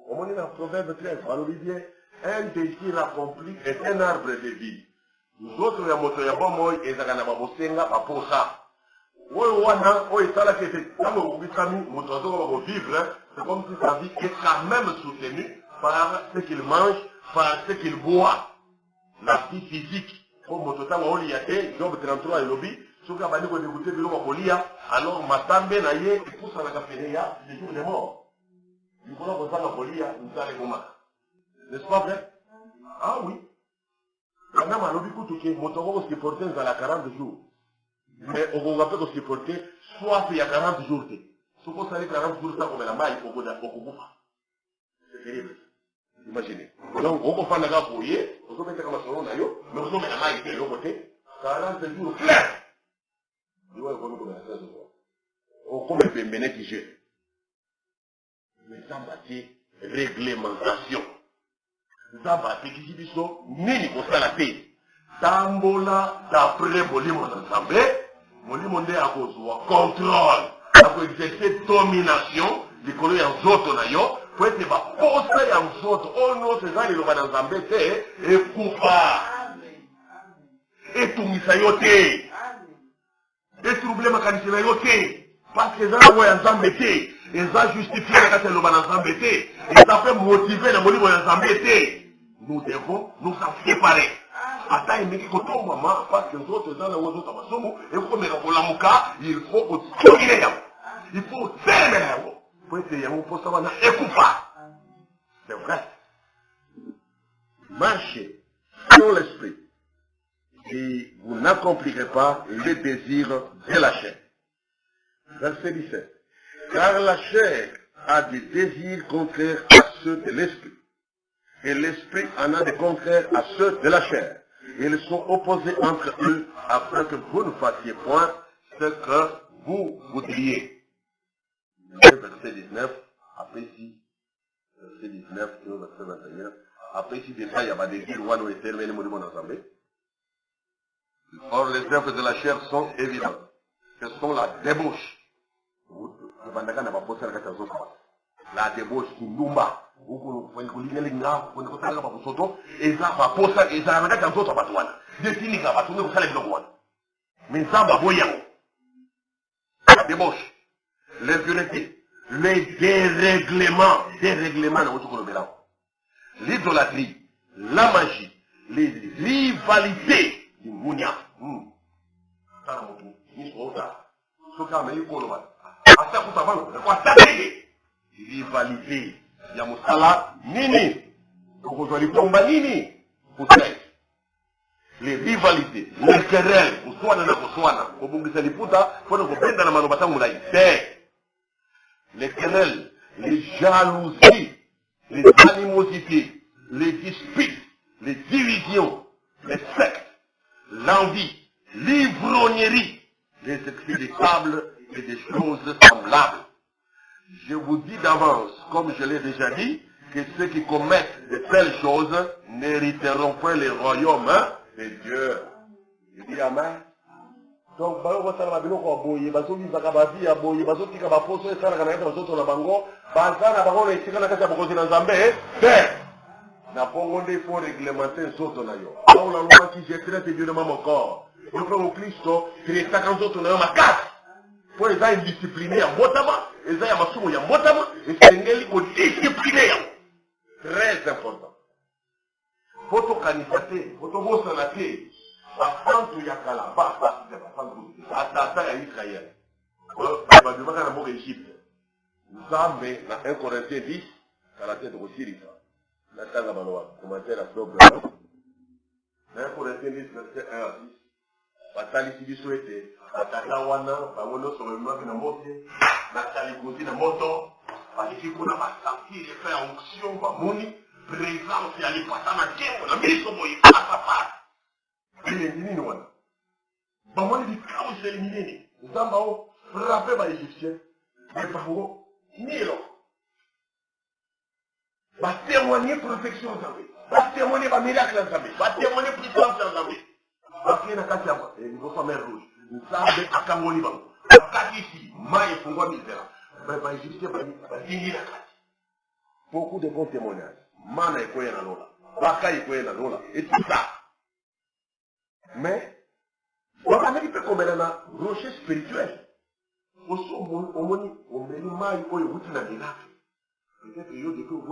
On dit dans Proverbe 13, par Olivier, un désir accompli est un arbre de vie. Nous autres, nous avons un bon mot et nous avons un ça. C'est comme si sa vie est quand même soutenue par ce qu'il mange, par ce qu'il boit. La vie physique. Comme mototanga oli yate, Job 33 elobi, soka bandi ko dégoûter biloko kolia, alors matambe na ye poussa na kapene ya, le jour de mort. Du coup là ko zanga kolia, nzale koma. N'est-ce pas vrai? Ah oui. Kana malobi kutuke motongo ko supporter nzala 40 jours. Mais on va pas ko supporter soit il y a 40 jours té. Soko sali 40 jours ça comme la maille au boda au kufa. C'est terrible. Imaginez. Donc, on peut faire un gars fouillé, on peut mettre comme ça, mais on peut mettre la main de l'autre côté, 40 jours clair. Il va y avoir une on peut mettre un béné qui gère. Mais ça va être réglementation. Ça va être qui dit, nini pour ça la paix. tambola d'après molimo nzambe molimo nde akozwa contrôle akoexercer domination likolo ya nzoto na yo po ete baposa ya nzoto oyo nyonso eza liloba na nzambe te ekufa etungisa yo te etrouble makanisi na yo te parce que eza nango ya nzambe te eza justifie na kati ya liloba na nzambe te eza mpe motive na molimo ya nzambe te. Nous devons nous en séparer. Ata emeki kotombama parce que nzoto eza nango nzoto ya masumu ekomeka kolamuka il faut kotomine yango il faut otelemela yango po ete yango mposa wana ekufa. C'est vrai. Marchez selon l'esprit et vous n'accomplirez pas les désirs de la chair. Verset 17. Car la chair a des désirs contraires à ceux de l'esprit. Et l'esprit en a des contraires à ceux de la chair. Ils sont opposés entre eux afin que vous ne fassiez point ce que vous voudriez. Verset 19. Après ici, verset 19, verset 21. Après ici, déjà, il y a des désir ou un éternel monument ensemble. Or, les œuvres de la chair sont évidentes. Ce sont la débauche. La débauche, Kindumba. When kulinga when kutaka pa kusoto eza pa posa eza na kati nzoto batwana desini ka batunga kusala biloko wana minsamba boyango la débauche l'impureté le dérèglement na mutu kolobela l'idolâtrie la magie les rivalités ngunya sana mutu nisota soka me ikoloba asa kutabano kwa tatege rivalité ya musala nini okozwa litomba nini kusai les rivalités les querelles kuswana na kuswana kobungisa liputa mpona kopenda na maloba tangu mulai te les querelles les jalousies les animosités les disputes les divisions les sectes l'envie l'ivrognerie les excès des tables et des choses semblables. Je vous dis d'avance, comme je l'ai déjà dit, que ceux qui commettent de telles choses n'hériteront pas les royaumes de Dieu. Je dis Amen. Donc, vous savez, vous il faut réglementer un saut na yo. Dans la loi qui j'ai traité durement mon corps. Le frère Christo, il est 50 autres na yo ma carte. Pour les gens disciplinés à Motama, les gens à Masumo ya Motama, et c'est un discipliné. Très important. Photo canifate, photo bosanate, afin que yakala, pas atata ya Israël. Bah, du matin, on a Égypte. Nous avons, dans 1 Corinthiens 10, à la tête de Rosirisa. La tanga baloa, commentaire à Flobre. 1 Corinthiens 10, verset 1 à 6. Batali sibiso ete, batata wana, bawono somemaki na mote, natali kozi na moto, baliki kuna basanti, les frères en onction, bamoni, présence ya lipata na kengo, na miso boyi, pasa. Il est nini wana. Bamoni bikawo c'est éliminé. Nzamba o, frappé ba Égyptien, mais bango, nilo. Va témoigner protection en Zambé, va témoigner va miracle en Zambé, va témoigner puissance en Zambé. Parce qu'il y a un cas de niveau famille rouge, nous savons à Kangoni Bango. Quand ici, Maï et Fongo Misera, les Égyptiens vont digner la carte. Beaucoup de bons témoignages. Mana et Koyana Lola, Baka et Koyana Lola, et tout ça. Mais, on va mettre comme un rocher spirituel. Au moni, on met le maï ou le routine à miracle. Peut-être qu'il y a des choses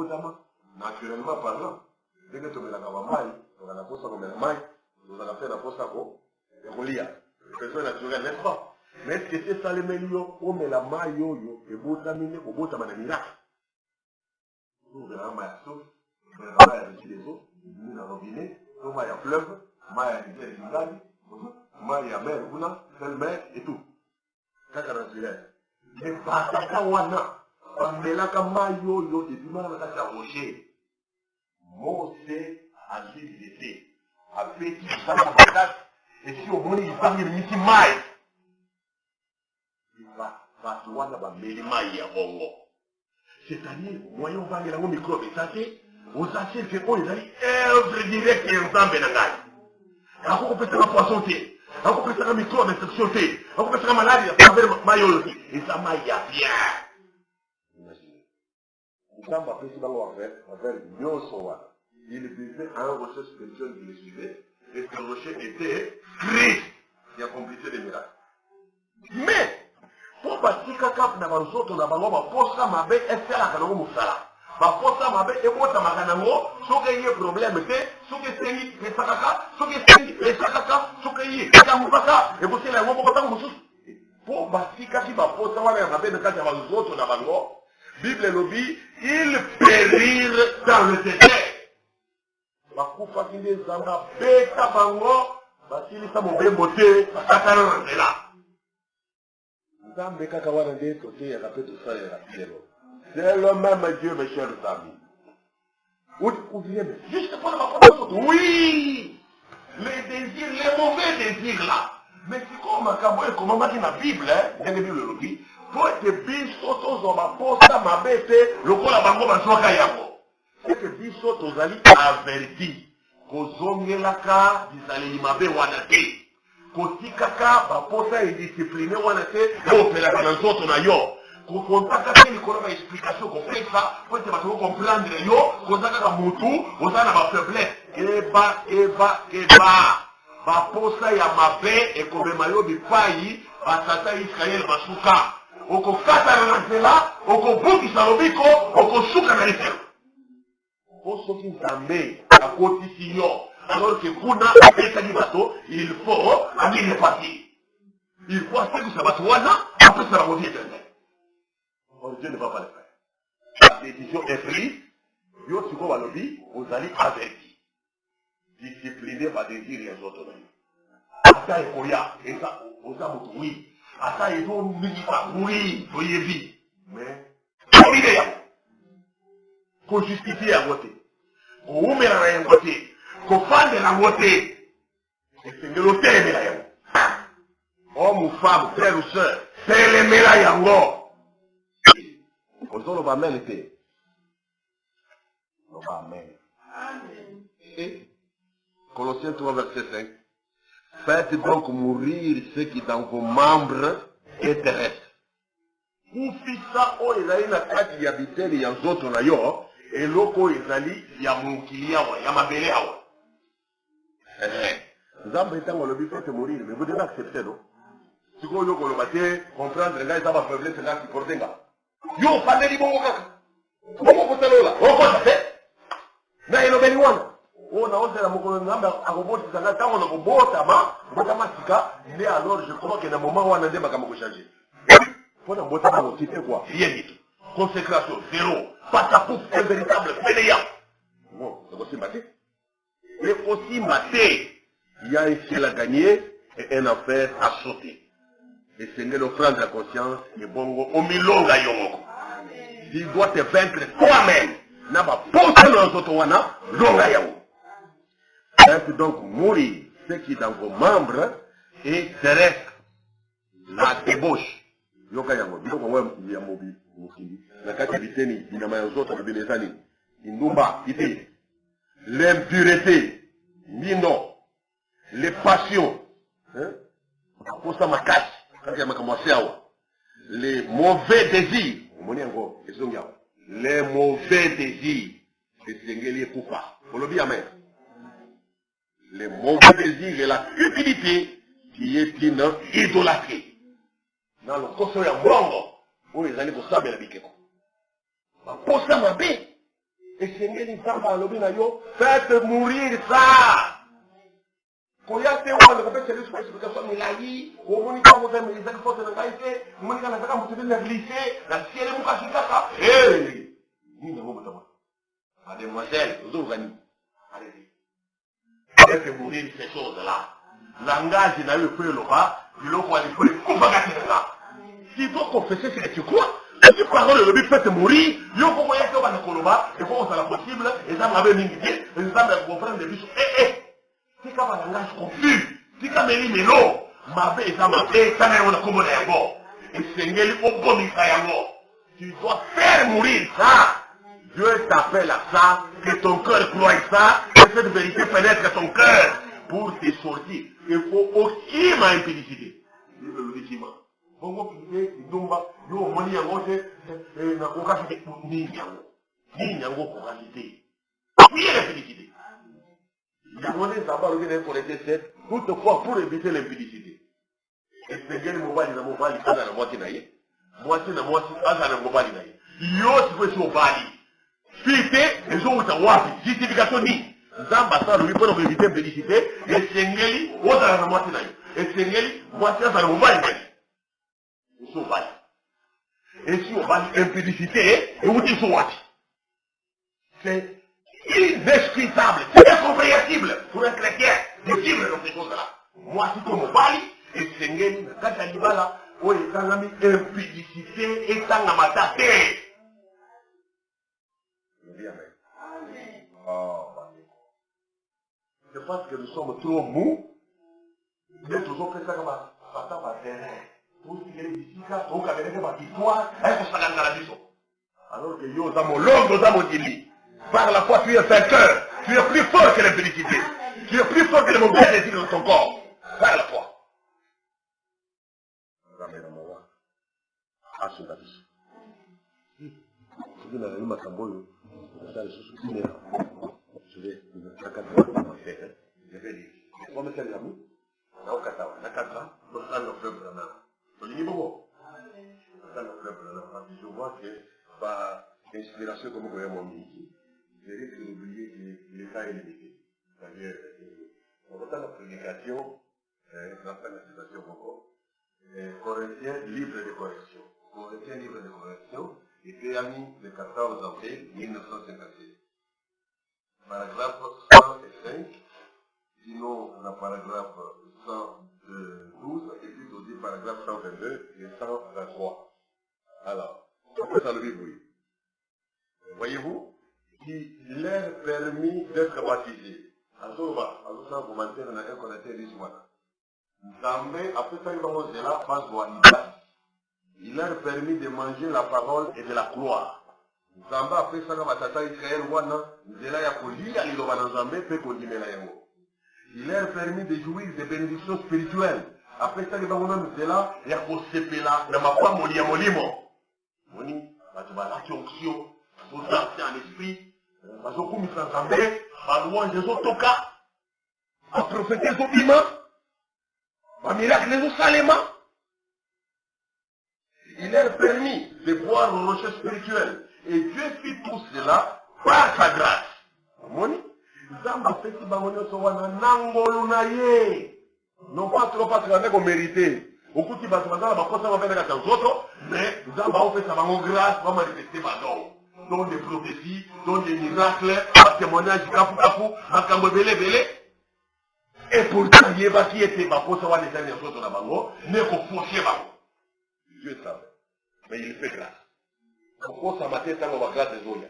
naturellement parlant. Dès que tu mets la maï, on a la poste comme un maï. Nous allons faire la poste à quoi? Et relia. C'est ça naturel, n'est-ce pas? Mais est-ce que c'est ça le meilleur? On met la maille, et beau terminer, au beau terminer miracle. Nous verrons la maille à sauce, nous verrons la maille à dessus des eaux, nous allons robinet, nous maille à fleuve, maille à l'hiver du Gali, maille à mer, belle mer et tout. Ça, c'est naturel. Mais pas ça, wana. On met la maille, et puis on a la rocher. Mose a dit l'été. Après, il y a un bagage, et si au bon, il parle de Miki Maï, il va se voir là-bas, mais il maï à Bongo. C'est-à-dire, voyons, on va aller dans le micro, mais ça c'est, aux achètes, c'est quoi, ils allaient œuvre directe et ensemble dans la Ako kopesa poisson te. Ako kopesa microbe infection te. Ako kopesa maladie à travers mayolo. Et ça m'a bien. Imaginez. Quand va faire avec Yosowa, il vivait à un rocher spirituel qui le suivait. Et ce rocher était Christ qui accomplissait des miracles. Mais pour batika kap na bazoto na bango baposa mabe esala kanongo musala. Baposa mabe ebota makanango soki ye problème te soki sengi pesakaka soki sengi pesakaka soki ye kamubaka ebosela yango moko tango mosusu. Pour batika ki baposa wana ya mabe na kati ya bazoto na bango Bible lobi ils périrent dans le désert. Bakufa kinde zanga beta bango basilisa mobembo te basakana na nzela. C'est le même Dieu, mes chers amis. Juste pour la oui, les désirs, les mauvais désirs là. Mais c'est comme on dit dans la Bible, dans la Bible, pour être biso tozoma posa mabete lokola bango bazoka yango. C'est que biso tozali averti kozongelaka bizaleli mabe wana te. Kotikaka baposa indiscipliné wana te opelaka na nzoto na yo kokontaka te likolo ba explication kopesa po ete bato comprendre yo koza kaka mutu oza na bafaiblesse eba baposa ya mabe ekomema yo bipai batata Israel basuka okokata na nzela okobukisa lobiko okosuka na lifelo po soki nzambe akotisi yo. Alors que kuna apesaki bato, il faut amener les parties. Il faut que ça va après ça va revenir éternel. Or Dieu ne va pas le faire. La décision est prise. Yo siko balobi, vous allez averti. Discipliner va désir les autres. Ata ekoya, et ça, on a beaucoup oui. Ata ezo minita oui, oyebi. Mais, pour l'idée, pour justifier à voter. Pour oumera à voter. Kofande la voté. C'est l'hôtel de la yango. Homme ou femme, frère ou soeur, c'est le mela yango. Ozolo ba men te. No ba men. Et Colossiens 3 verset 5. Faites donc mourir ceux qui dans vos membres est terrestre. Kufisa o ezali na kati ya biteli ya nzoto na yo, eloko ezali ya mokili awa, ya mabele awa. Nzambe etango lobi faites mourir, mais vous devez accepter, non? Si vous voulez comprendre, les gars, ils ont ma faiblesse, les gars qui portent. Yo, pas de libon, comment vous savez là? On va faire. Mais il y a un on a osé la mokolo nzambe akoboti sanga tango na kobotama botama sika mais alors je crois que na moment où on a des makambo changer. Faut na botama motivé quoi? Rien du tout. Consécration zéro. Pas ta pouf, un véritable fainéant. Bon, c'est aussi maté. Et aussi maté, il y a un ciel à gagner et un enfer à sauter. Et Seigneur nous prendre la conscience et bongo au milonga yongo. Tu dois te vaincre toi-même. N'a pas posé dans notre wana, longa yongo. Faites donc mourir ce qui est dans vos membres et terrestre. La débauche. Yoka yango, biloko mwa ya mobi mukindi. Na kati biteni binama ya zoto na binezani. Indumba ite. L'impureté, mino, les passions, les mauvais désirs, les mauvais désirs, les mauvais désirs et la cupidité qui est une idolâtrie. Dans le coso ya mbongo, où ils allaient pour ça, mais la bikeko. Pour ça, ma bille. Et Seigneur, faites mourir ça. Quand il y a des gens qui ont fait des explications, mais là, on m'a dit que vous avez des explications de qualité, on m'a dit que vous avez des lycées, la ciel est mouka chikaka. Hé! Mademoiselle, vous avez gagné. Allez-y. Faites mourir ces choses-là. Langage n'a eu fait le bas, il a fait le coup. Si vous confessez ce que tu crois, si parole de lui fait mourir, il faut qu'on ait un coloba, il faut qu'on soit possible, et ça m'avait mis l'idée, et ça m'a comprendre des biches. Si quand un langage confus, si quand il dit non, ma belle, ça m'a fait, ça m'a fait un combo d'ayabo. Et Seigneur, au bon d'ayabo. Tu dois faire mourir ça. Dieu t'appelle à ça, que ton cœur croit ça, que cette vérité pénètre ton cœur. pour te sortir. Il faut aussi ma impédicité. Le régiment. Bongo pide, Dumba, yo moni yangote, na kokasite, ni yango kokasite. Oui, l'impédicité. Yangote Zamba le pour les 7, toutefois pour éviter l'impédicité. Et c'est bien le mobile, na mobile, ça na moitié naïe. Moitié na moitié, ça na mobile naïe. Yo, tu peux sur Bali. Fité, les autres ont wapi, justification ni. Zamba ça lui pour éviter l'impédicité, et Sengeli, au dans la moitié naïe. Et Sengeli, moitié ça na mobile naïe. Et si on va l'impédicité, et vous dites c'est inexplicable, c'est incompréhensible pour un chrétien de vivre dans ces choses-là. Moi, si comme Bali, et Sengeli, quand il y a là, où il y a une impédicité et ça n'a pas été. C'est parce que nous sommes trop mous, nous avons toujours fait ça comme ça. Alors que yo dans mon l'homme dans mon dili. Par la foi, tu es vainqueur. Tu es plus fort que l'impédicité. Tu es plus fort que le mauvais désir dans ton corps. Par la foi. Je vois que par inspiration comme vous voyez mon midi, je risque d'oublier que l'état est limité. C'est-à-dire, on entend la prédication, la citation encore, Corinthiens libre de correction. Corinthiens libre de correction, écrit le 14 avril 1956. Paragraphe 105, sinon la paragraphe 112, et puis aussi paragraphe 122 et 123. Alors, ça le vivre, oui. Voyez-vous, il leur permis d'être baptisés. Alors, ça, vous m'avez dit, on a un qu'on a dit, après ça, ils vont se là, il leur permis de manger la parole et de la croire. Zamba après ça, Tata Israël, il leur permis de jouir des bénédictions spirituelles. Après ça, ils vont se là, il y a là, il ma femme, il y a mon limo. Moni, l'action, vous dansez en esprit, parce que comme ils s'ensemblent, à louange des autres cas, à prophéter les autres humains, à miracle les autres saléments. Il leur permis de boire une recherche spirituelle. Et Dieu fit tout cela par sa grâce. Moni, Zamba fait si Bamoni Sowana Nangolu Naye. Non pas trop parce qu'on a mérité. Au coup de bâtiment, on va faire des autres, mais Zamba a fait sa grâce, on va manifester Badon. Donc des prophéties, donc des miracles, un témoignage, un cambo belé. Et pourtant, il y a qui était pour savoir les dernières choses de la bango, n'est qu'au fauché bango. Dieu savait. Mais il fait grâce. Pourquoi ça m'a fait ça, on va grâce des autres.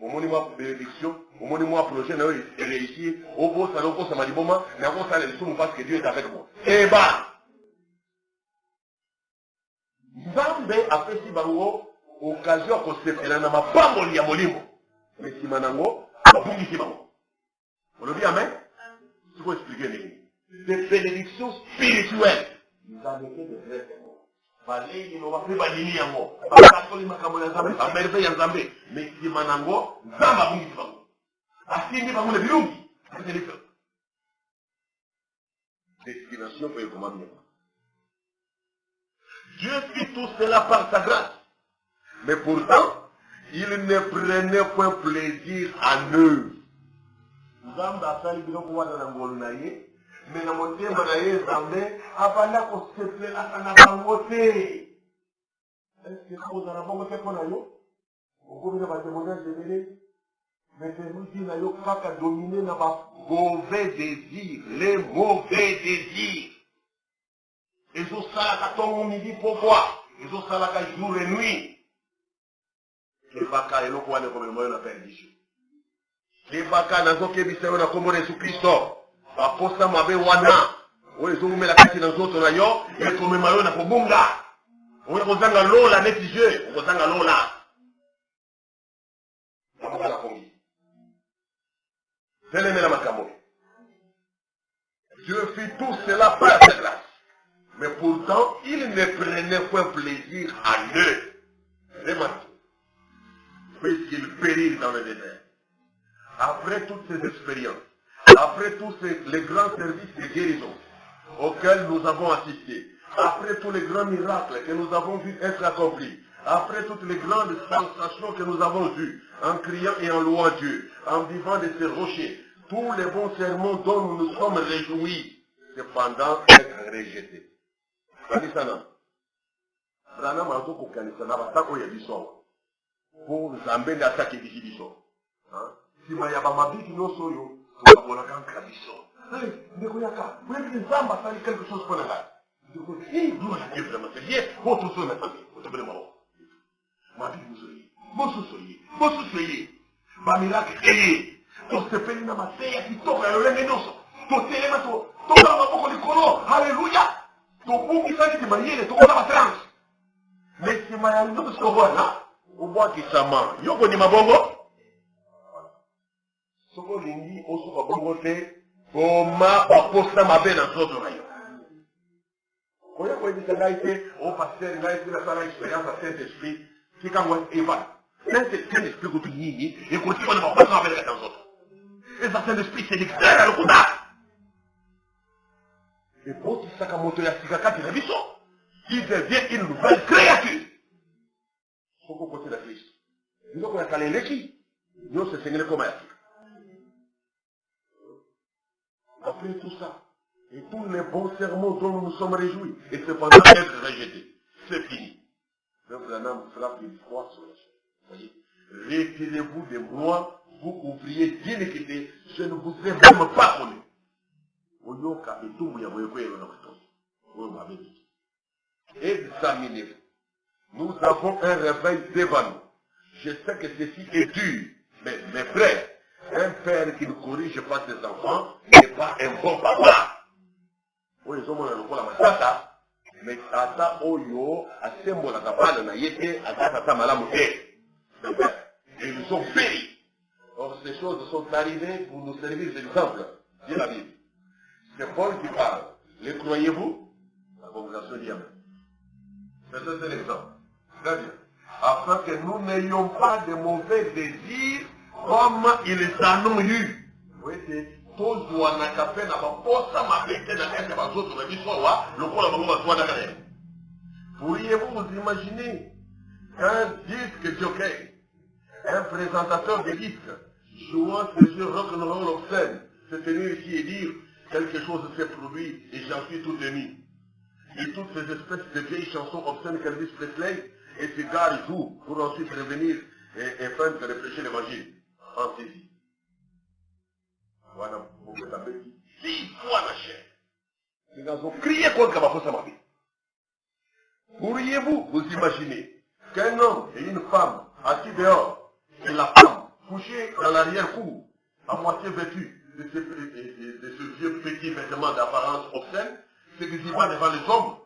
Au monument de bénédiction, au monument projet, on a réussi, au beau salon, ça m'a dit bon, mais avant ça, les sous, parce que Dieu est avec moi. Et bah! Nzambe a fait si bango, occasion qu'on se fait là, n'a pas mon lia molimo. Mais si manango, on va ici bango. On le dit amen? Tu peux expliquer les des bénédictions spirituelles. Nous avons fait des vrais témoins. Valé, il va faire banini yango. Parce que makambo ya Nzambe, ça merveille ya Nzambe. Mais si manango, Nzamba bungi bango. Asindi bango le bilungi. C'est le fait. Destination pour le commandement. Dieu fit tout cela par sa grâce. Mais pourtant, il ne prenait point plaisir en eux. Nzambe asali biloko wana na ngolu na ye, mais na motema na ye Nzambe abanda kosepelaka na bango te. Est-ce que kozala bongo te mpo na yo? Okomi na batémoignage ebele, mais temuti na yo kaka domine na mauvais désirs, les mauvais désirs. Ezosalaka ntongo midi pourquoi? Ezosalaka jour et nuit. Ebaka eloko wana ekomema yo na perdition. Ebaka nazokebisa yo na kombo na Yesu Kristo. Baposa mabe wana oyo ezomumela kati na nzoto na yo ekomema yo na kobunga. Oyo kozanga lola neti je, okozanga lola. Amaka na kongi. Telemela makambo. Dieu fit tout cela par sa grâce. Mais pourtant, il ne prenait point plaisir à eux. Remarquez. Puisqu'ils périrent dans le désert. Après toutes ces expériences, après tous les grands services de guérison auxquels nous avons assisté, après tous les grands miracles que nous avons vus être accomplis, après toutes les grandes sensations que nous avons eues, en criant et en louant Dieu, en vivant de ces rochers, tous les bons sermons dont nous nous sommes réjouis, cependant être rejetés. Kanisana. Branham a tout kanisana, batako ya biso. Pour Zambé attaquer d'ici biso. Si maya bamabiki no soyo, tukabola kanka biso. Hey, ndeko yaka, wewe Zamba sali quelque chose pour la là. Hey, nous on a dit vraiment c'est bien. Votre soeur maintenant, vous te brûlez ma vie vous soyez. Ba miracle eh. To se peli na mateya kitoka yo lenge noso. To telema to ba maboko likolo. Alléluia. To buki sali di mayele to kona trans. Mais si maya ndo ko bona. Obo kisama. Yoko ni mabongo. Soko lingi osoka bongo te. Boma baposta mabe na zoto na yo. Oya kwa hivi sangaite, o pasteur ngaite na sana expérience à Saint-Esprit, qui quand on évalue. Saint-Esprit kutu nyingi, et kuti kwa na baposta mabe na zoto. Et ça Saint-Esprit c'est l'extérieur le kuda. Et pour qui Sakamoto ya Sikakati na biso, il devient une nouvelle créature. Soko côté la Christ. Nous on a calé l'équipe. Nous se seigneur comme Afrique. Après tout ça, et tous les bons sermons dont nous nous sommes réjouis, et cependant être rejetés, c'est fini. Frère Branham frappe une fois sur la chaise. Voyez, retirez-vous de moi, vous ouvriez d'inéquité, je ne vous ai même pas connu. Oyoka et tout examinez-vous. Nous avons un réveil devant nous. Je sais que ceci est dur, mais mes frères, un père qui ne corrige pas ses enfants n'est pas un bon papa. Oui, ils ont la matata, mais tata oyo asembo la kabana na yete atata malamu te. Ils ont péri. Or ces choses sont arrivées pour nous servir d'exemple. Dis la Bible. C'est Paul qui parle. Les croyez-vous? La congrégation dit Amen. C'est un exemple. Très bien. Afin que nous n'ayons pas de mauvais désirs comme ils en ont eu. Oui, c'est toujours un café n'a pas posta ma bête dans la tête de autres qui sont là, le quoi la maman soit derrière. Pourriez-vous vous imaginer un disque jockey, un présentateur de disques, jouant ce jeu rock'n'roll obscène, se tenir ici et dire quelque chose s'est produit et j'en suis tout ému. Et toutes ces espèces de vieilles chansons obscènes qu'Elvis Presley et ses gars jouent pour ensuite revenir et feindre de prêcher l'évangile. En saisie. Voilà, vous me tapez 6 fois la chair. Les gars ont crié contre Kabafosa Mabi. Pourriez-vous vous imaginer qu'un homme et une femme assis dehors et la femme couchée dans l'arrière-cour, à moitié vêtue de ce vieux petit vêtement d'apparence obscène, s'exhibant devant les hommes,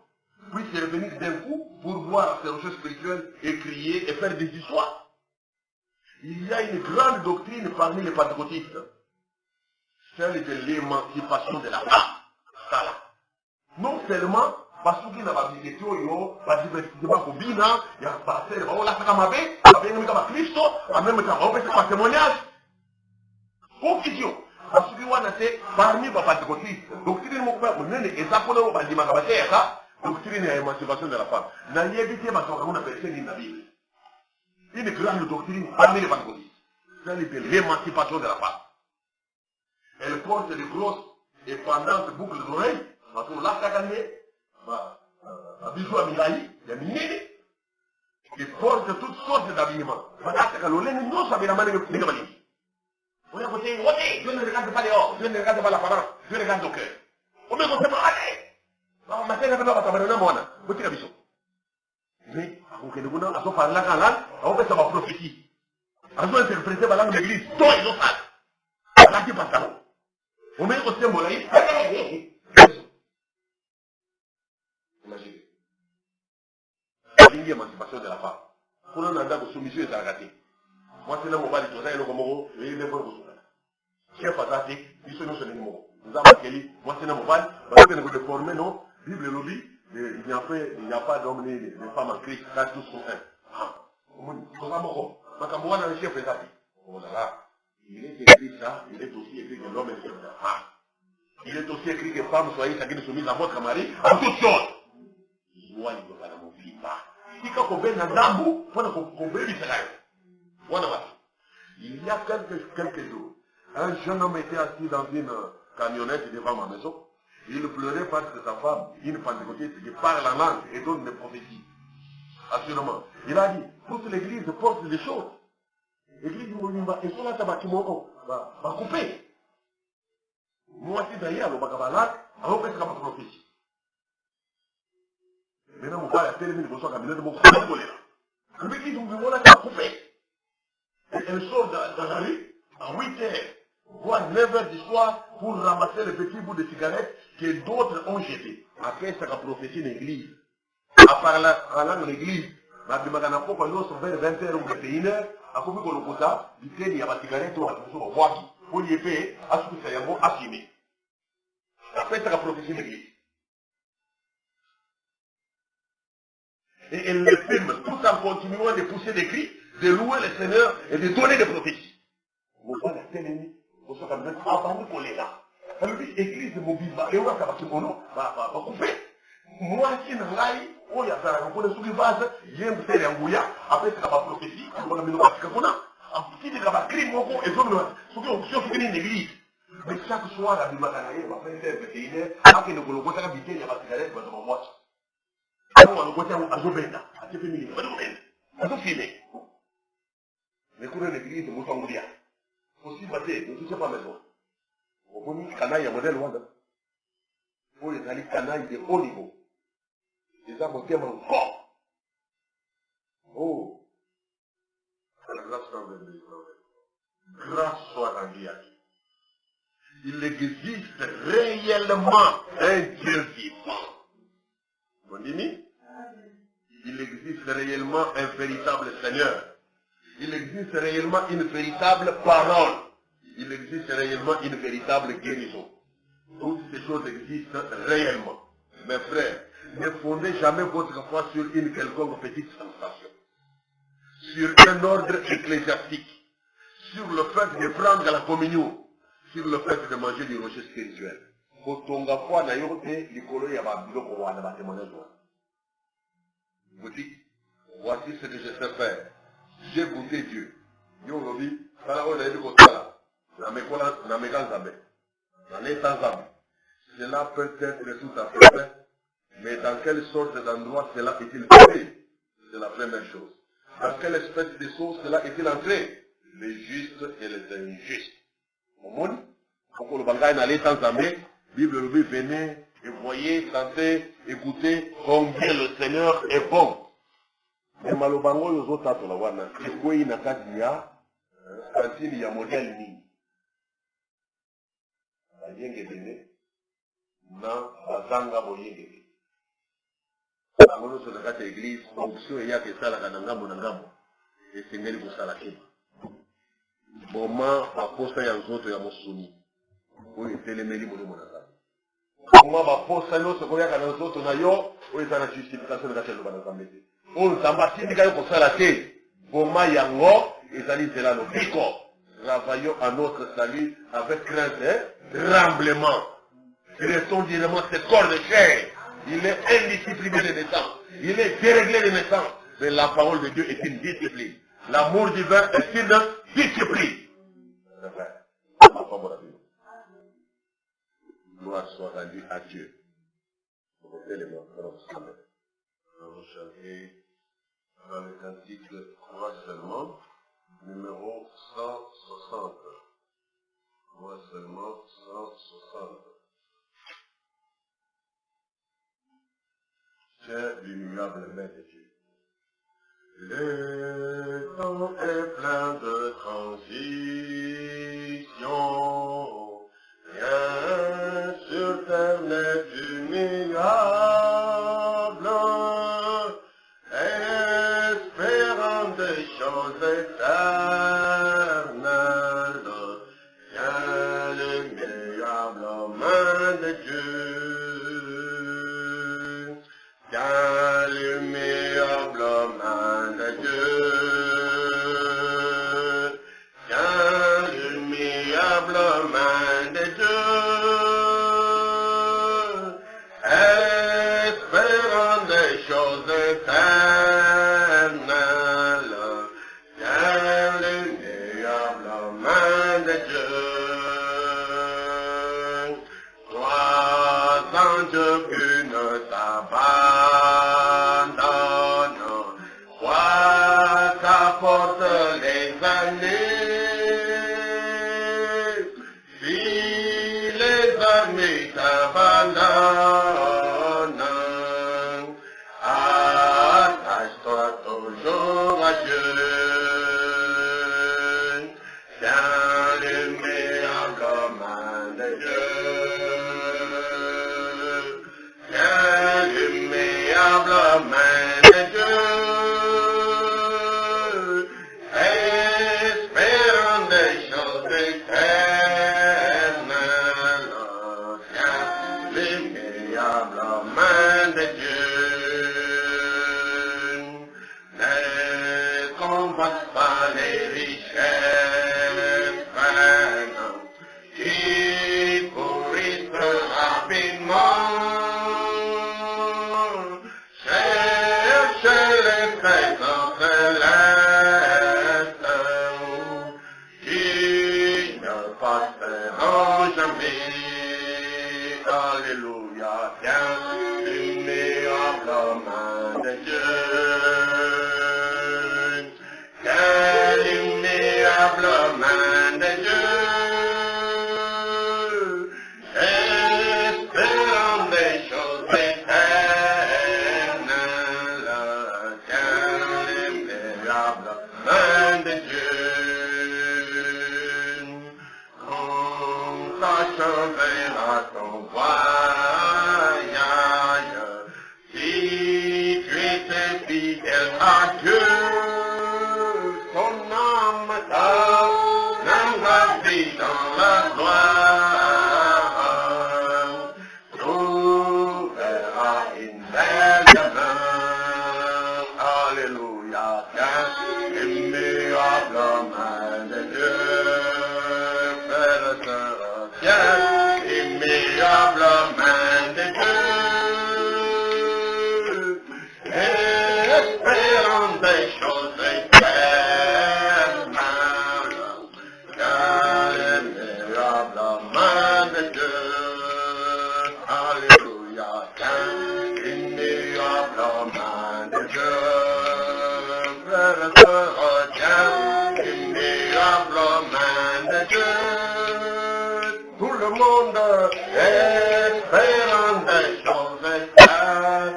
puissent revenir d'un coup pour voir ces rochers spirituels et crier et faire des histoires? Il y a une grande doctrine parmi les pentecôtistes, celle de l'émancipation de la femme. Voilà. Non seulement, parce qu'il n'a pas dit que yo, parce que il va combiner, il y a passé, il va voir la Sakamabe, il va venir avec Christ, en même temps, on fait un témoignage. Confusion. Parce que on a fait parmi les pentecôtistes, doctrine mon père, mon nez, et ça qu'on a dit ça, doctrine de l'émancipation de la femme. N'a y évité ma soeur, on appelle ça dans la Bible. Une grande doctrine parmi les pentecôtistes, celle de l'émancipation de la femme. Elle porte des grosses et pendantes boucles d'oreilles, parce que là, ça gagne, un bisou à Milaï, il y a Minine, qui porte toutes sortes d'habillements. Voilà, c'est que l'olène, non, ça vient à manier de Gamali. On a côté, Dieu ne regarde pas dehors, Dieu ne regarde pas l'apparence, Dieu regarde au cœur. On me conseille, allez! Ma tête n'a pas de moi, vous tirez bisou. Mais, on peut nous dire, on parle la langue, on peut savoir prophétie. On peut interpréter la langue de l'église, toi et l'autre. Là, tu passes là. On met au symbole là, imaginez. L'émancipation de la femme. Pour un anda de soumission est arrêté. Moi, c'est là où on va dire, et le Gomoro, et le Gomoro. Qui a pas daté, ils sont nos numéros. Nous avons marqué, moi c'est mon père, parce que nous devons former, non, Bible lobby, il n'y a pas d'hommes ni de femmes en Christ, là tous sont un. Ah, nous avons Makamboua dans le chef des amis. Oh là là, il est écrit ça, il est aussi écrit que l'homme est le chef des femmes. Il est aussi écrit que femmes soyez chacune soumises à votre mari, en toutes choses. Moi, il ne va pas m'oublier pas. Si quand on vient dans l'ambou, on veut lui faire. Il y a quelques jours, un jeune homme était assis dans une camionnette devant ma maison. Il pleurait parce que sa femme, une pentecôtiste qui parle en langue et donne des prophéties. Assurément. Il a dit, toute l'église porte des choses. L'église de Molimba, et sur la tabakimoko, va couper. Moi, si d'ailleurs, le bagabalak, alors qu'est-ce qu'on va prophétie. Maintenant, on va la télé, on va la camionnette, on va la colère. L'église de Molimba, va couper. Elle sort dans la rue à 8h, voire 9h du soir pour ramasser les petits bouts de cigarettes que d'autres ont jetés. Après, ça a prophétie l'église. À parlant de l'église, vers 20h ou 21h, à cause de l'Okuta, il y a des cigarettes ou des waki, pour y payer, à ce que ça y a assumé. Après, ça a prophétie l'église. Et elle le filme tout en continuant de pousser des cris, de louer le Seigneur et de donner des prophéties. Vous voyez la telle ennemi, vous savez même avant de coller là. Elle dit, église de Mobimba, et on va faire va couper. Moi, si je n'ai pas, il y a un peu de sous-base, j'ai un peu de ngouya, après c'est la prophétie, on va me dire que on a. Si tu as écrit mon coup, et ceux qui ont fini l'église. Mais chaque soir, la Bible va faire 21h, après nous collons ça, il y a pas de cigarette, on va voir. Alors, on va à Zobenda, à Tépémini, à Zofine. Mais quand l'église de Moutangouria, aussi batté, ne touchez pas maison. On dit canaille à modèle Wanda. Pour les alliés canailles de haut niveau. Et ça, mon thème encore. Oh, la grâce soit rendue. Grâce soit rendue à qui? Il existe réellement un Dieu vivant. Vous dites? Il existe réellement un véritable Seigneur. Il existe réellement une véritable parole. Il existe réellement une véritable guérison. Toutes ces choses existent réellement. Mes frères, ne fondez jamais votre foi sur une quelconque petite sensation. Sur un ordre ecclésiastique. Sur le fait de prendre la communion. Sur le fait de manger du rocher spirituel. Vous dites, voici ce que je sais faire. J'ai goûté Dieu. Yo lobi, kala o na ebi kotala, na mekan zabe, na netan zabe. Cela peut être tout à fait vrai, mais dans quelle sorte d'endroit cela est-il fait? C'est la première chose. Dans quelle espèce de sauce cela est-il entré? Les justes et les injustes. Au monde, pour le bangay n'allait sans zabe, Bible lobi, venez et voyez, sentez, écoutez combien le Seigneur est bon. Mais malobango yozo tato la wana, ekwei na kati ya kantini ya modèle nini. Bayenge bene, na bazanga boyenge bene. Bangono so na kati ya église, fonction yake sala na ngambo na ngambo. Esengeli kusala kema. Boma baposa ya nzoto ya mosuni. Oyo etelemeli molimo na nzambe. Boma baposa nyonso koyaka na nzoto na yo, oyo eza na justification na kati ya loba na nzambe te. On s'embastique pour ça la tête. Boma yango, ezali zela lobiko. Travaillons à notre salut avec crainte et tremblement. Laissons directement ce corps de chair. Il est indiscipliné de naissance. Il est déréglé de naissance. Mais la parole de Dieu est une discipline. L'amour divin est une discipline. C'est vrai. Gloire soit rendue à Dieu. Nous chanter dans le cantique 3 seulement, numéro 160. 3 seulement, 160. C'est l'immuable main de Dieu. Le temps est plein de transition. Rien sur terre n'est immuable. Espérant des choses éternelles. Bien l'immuable espérant des choses éternelles, dans l'ineffable main de Dieu. Crois en Dieu qui ne t'abandonne, crois qu'apporte les années. Si les amis t'abandonnent, attache-toi toujours à Dieu. Dans l'immédiate main de Dieu. Dans l'immédiate main de Dieu. Espérant des choses éternelles. Dans l'immédiate main de Dieu. Ne combatte pas les richesses vaines qui pourrissent rapidement. Cherche les trésors célestes qui ne passeront jamais. Alléluia, tiens l'immédiate main de Dieu. Tiens l'immédiate main de Dieu. Espérant des choses éternelles. Tiens l'immédiate main de Dieu. On t'achèvera ton voyage, si tu étais fidèle à Dieu, ton âme t'amènera vite dans la gloire. Trouveras une belle demeure, alléluia, tiens, l'immédiate main de Dieu. Tiens, l'immédiate main de Dieu, espérant des choses éternelles, car l'immédiate main de Dieu, alléluia, tiens, l'immédiate main de Dieu, frère et sœur, tiens, l'immédiate main de Dieu. Tout le monde espérant des choses éternelles,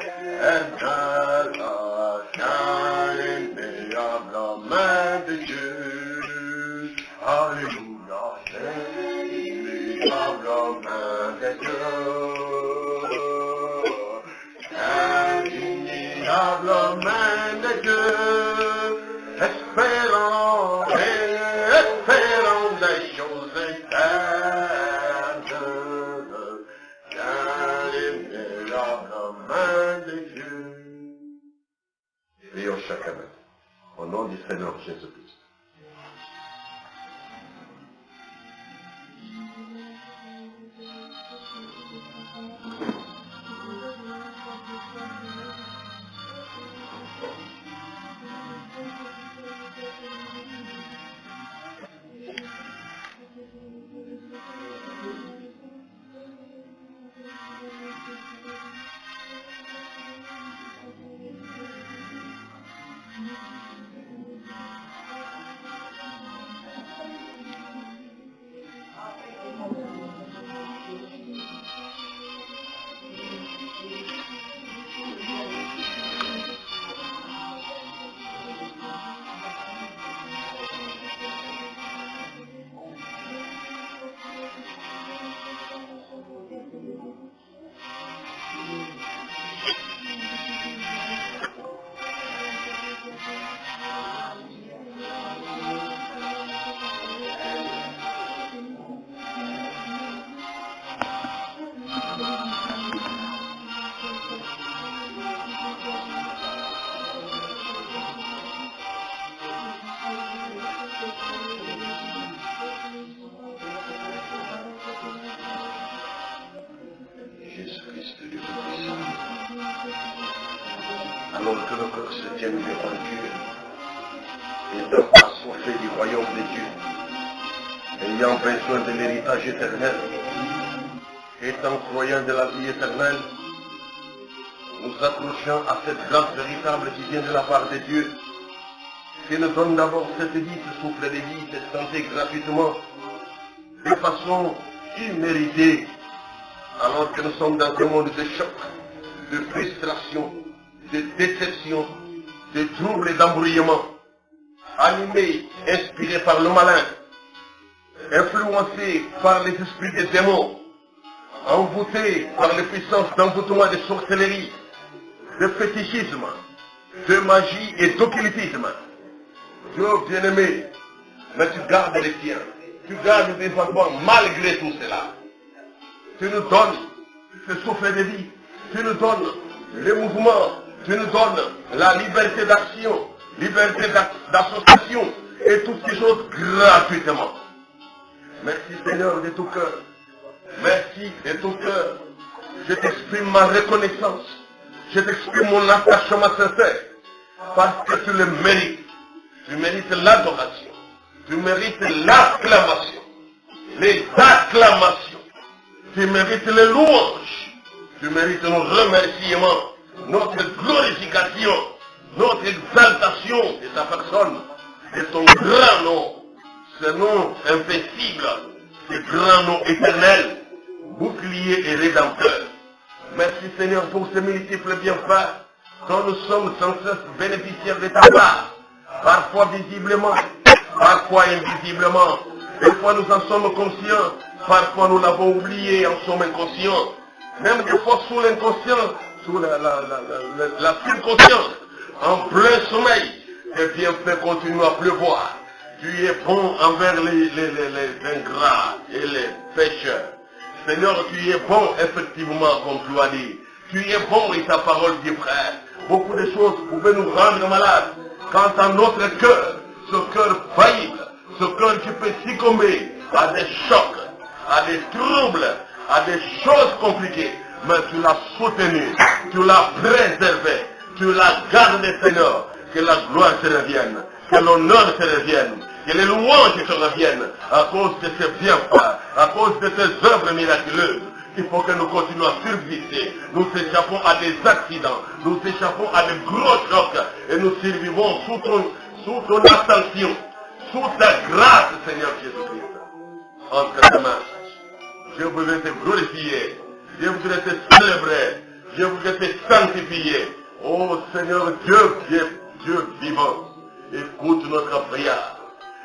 car l'immédiate main de Dieu. Alléluia, l'immédiate main de Dieu. L'immédiate main de Dieu. Espérant des choses éternelles, car l'immédiate main de Dieu. Prions chacun au nom du Seigneur Jésus-Christ. alors que le cœur se tienne devant Dieu, étant assoiffé du royaume de Dieu, ayant besoin de l'héritage éternel, étant croyant de la vie éternelle, nous accrochons à cette grâce véritable qui vient de la part de Dieu, qui nous donne d'abord cette vie, ce souffle de vie, cette santé gratuitement, de façon imméritée, alors que nous sommes dans un monde de choc, de frustration, de déception, de troubles et d'embrouillement, animés, inspirés par le malin, influencés par les esprits des démons, envoûtés par les puissances d'envoûtement de sorcellerie, de fétichisme, de magie et d'occultisme. Dieu bien-aimé, mais tu gardes les tiens, tu gardes tes enfants malgré tout cela. Tu nous donnes ce souffle de vie, tu nous donnes le mouvement, tu nous donnes la liberté d'action, liberté d'association et toutes ces choses gratuitement. Merci Seigneur de tout cœur. Merci de tout cœur. Je t'exprime ma reconnaissance. Je t'exprime mon attachement sincère. Parce que tu le mérites. Tu mérites l'adoration. Tu mérites l'acclamation. Les acclamations. Tu mérites les louanges. Tu mérites nos remerciements. Notre glorification. Notre exaltation de ta personne. De ton grand nom. Ce nom invincible. Ce grand nom éternel. Bouclier et rédempteur. Merci Seigneur pour ces multiples bienfaits dont nous sommes sans cesse bénéficiaires de ta part. Parfois visiblement, parfois invisiblement. Des fois nous en sommes conscients, parfois nous l'avons oublié, en sommes inconscients. Même des fois sous l'inconscient, sous la subconscience, en plein sommeil, tes bienfaits continuent à pleuvoir. Tu es bon envers les ingrats et les pécheurs. Seigneur, tu es bon effectivement, comme tu as dit. Tu es bon et ta parole dit frère. Beaucoup de choses pouvaient nous rendre malades. Quant à notre cœur, ce cœur faillible, ce cœur qui peut succomber à des chocs, à des troubles, à des choses compliquées. Mais tu l'as soutenu, tu l'as préservé, tu l'as gardé Seigneur. Que la gloire te revienne, que l'honneur te revienne, que les louanges te reviennent à cause de ces bienfaits, à cause de tes œuvres miraculeuses. Il faut que nous continuions à subsister. Nous échappons à des accidents, nous échappons à de gros chocs et nous survivons sous ton attention, sous ta grâce, Seigneur Jésus-Christ. Entre tes mains, je voudrais te glorifier, je voudrais te célébrer, je voudrais te sanctifier. Oh Seigneur Dieu vivant, écoute notre prière.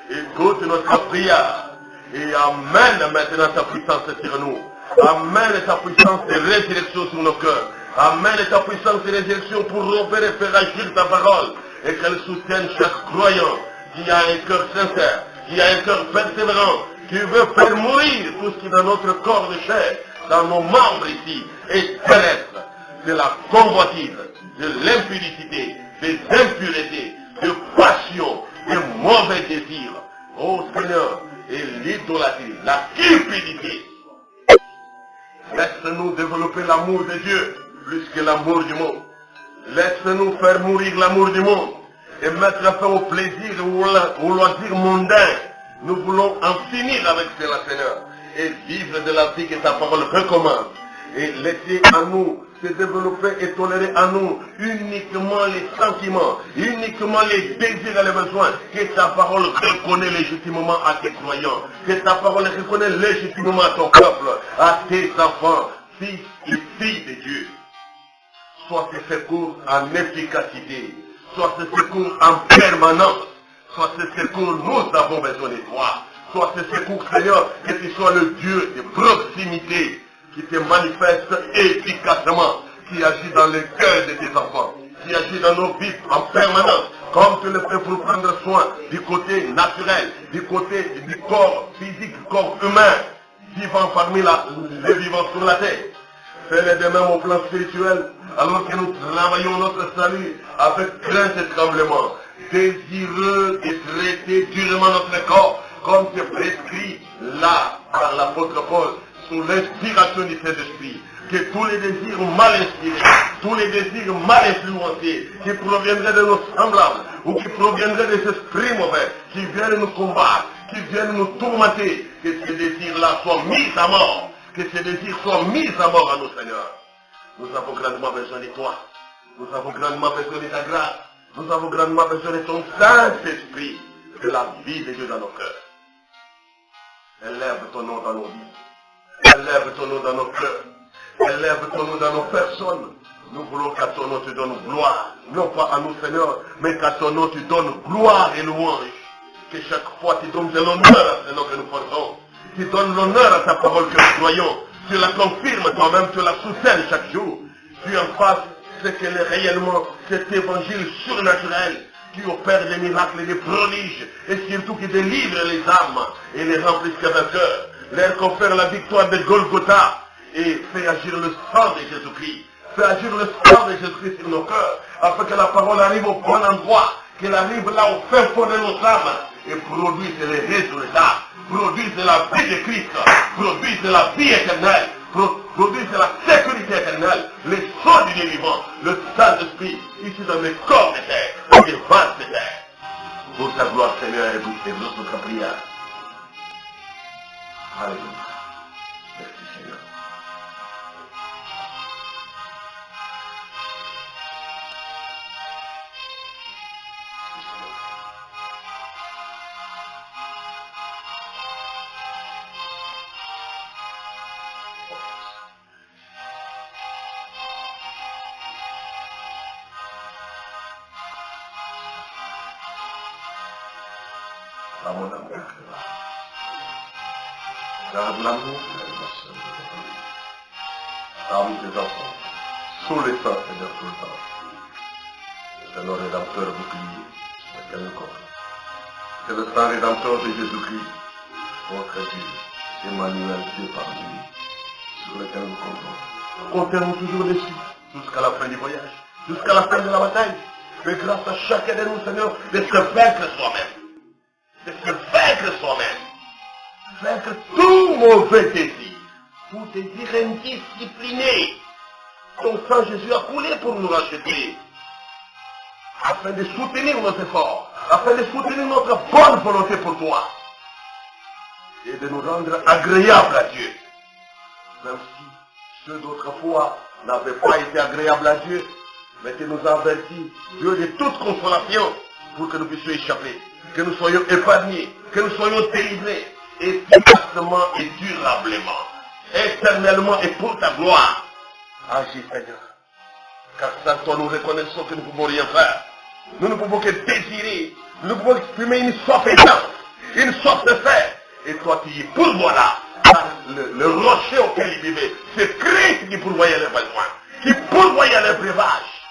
Écoute notre prière. Et amène maintenant ta puissance sur nous. Amène ta puissance de résurrection sur nos cœurs. Amène ta puissance de résurrection pour opérer et faire agir ta parole. Et qu'elle soutienne chaque croyant qui a un cœur sincère, qui a un cœur persévérant, qui veut faire mourir tout ce qui est dans notre corps de chair, dans nos membres ici, et terrestre, de la convoitise, de l'impudicité, des impuretés, de passion, de mauvais désirs. Oh Seigneur, et l'idolâtrie, la cupidité. Laisse-nous développer l'amour de Dieu plus que l'amour du monde. Laisse-nous faire mourir l'amour du monde et mettre fin au plaisir ou au loisir mondain. Nous voulons en finir avec cela, Seigneur, et vivre de la vie que ta parole recommande. Et laisser à nous se développer et tolérer à nous uniquement les sentiments, uniquement les désirs et les besoins que ta parole reconnaît légitimement à tes croyants, que ta parole reconnaît légitimement à ton peuple, à tes enfants, fils et filles de Dieu. Sois ce secours en efficacité, sois ce secours en permanence, sois ce secours, nous avons besoin de toi, sois ce secours, Seigneur, que tu sois le Dieu de proximité, qui te manifeste efficacement, qui agit dans le cœur de tes enfants, qui agit dans nos vies en permanence, comme tu le fais pour prendre soin du côté naturel, du côté du corps physique, du corps humain, vivant parmi les vivants sur la terre. Fais-le de même au plan spirituel, alors que nous travaillons notre salut avec crainte et tremblement, désireux de traiter durement notre corps, comme c'est prescrit là par l'apôtre Paul, sous l'inspiration du Saint-Esprit, que tous les désirs mal inspirés, tous les désirs mal influencés, qui proviendraient de nos semblables, ou qui proviendraient des esprits mauvais, qui viennent nous combattre, qui viennent nous tourmenter, que ces désirs-là soient mis à mort, que ces désirs soient mis à mort à nos Seigneurs. Nous avons grandement besoin de toi. Nous avons grandement besoin de ta grâce. Nous avons grandement besoin de ton Saint-Esprit, de la vie de Dieu dans nos cœurs. Élève ton nom dans nos vies. Élève ton nom dans nos cœurs. Élève ton nom dans nos personnes. Nous voulons qu'à ton nom tu donnes gloire. Non pas à nous, Seigneur, mais qu'à ton nom tu donnes gloire et louange. Que chaque fois tu donnes de l'honneur à ce nom que nous portons. Tu donnes l'honneur à ta parole que nous croyons. Tu la confirmes toi-même, tu la soutiens chaque jour. Tu en fasses ce qu'elle est réellement, cet évangile surnaturel qui opère des miracles et des prodiges, et surtout qui délivre les âmes et les remplissent de vainqueurs, leur confère la victoire de Golgotha et fait agir le sang de Jésus-Christ. Fait agir le sang de Jésus-Christ sur nos cœurs, afin que la parole arrive au bon endroit, qu'elle arrive là au fin fond de nos âmes et produise les résultats, produise la vie de Christ, produise la vie éternelle, produise la sécurité éternelle, les sons du Dieu vivant, le Saint-Esprit, ici dans les corps de terre, dans les vases de terre. Pour ta gloire, Seigneur, et pour notre prière. Alléluia. Merci, Seigneur. À mon amour. Garde l'amour, parmi tes enfants, sous les sang, Seigneur, tout le temps. C'est le rédempteur bouclier, lequel nous compte. C'est le sang rédempteur de Jésus-Christ, notre Dieu, Emmanuel, Dieu parmi nous, sur lequel nous comptons. Comptons toujours dessus, jusqu'à la fin du voyage, jusqu'à la fin de la bataille. Mais grâce à chacun de nous, Seigneur, de se vaincre soi-même. De se vaincre soi-même. Vaincre tout mauvais désir. Tout désir indiscipliné. Ton sang Jésus a coulé pour nous racheter. Afin de soutenir nos efforts. Afin de soutenir notre bonne volonté pour toi. Et de nous rendre agréables à Dieu. Même si ceux d'autrefois n'avaient pas été agréables à Dieu. Mais tu nous as avertis, Dieu, de toute consolation pour que nous puissions échapper. Que nous soyons épargnés. Que nous soyons délivrés. Efficacement et durablement. Éternellement et pour ta gloire. Agis, Seigneur. Car sans toi, nous reconnaissons que nous ne pouvons rien faire. Nous ne pouvons que désirer. Nous ne pouvons exprimer une soif éternelle, une soif de fer. Et toi, tu y pourvois par le rocher auquel il vivait. C'est Christ qui pourvoyait les besoins, qui pourvoyait les breuvages,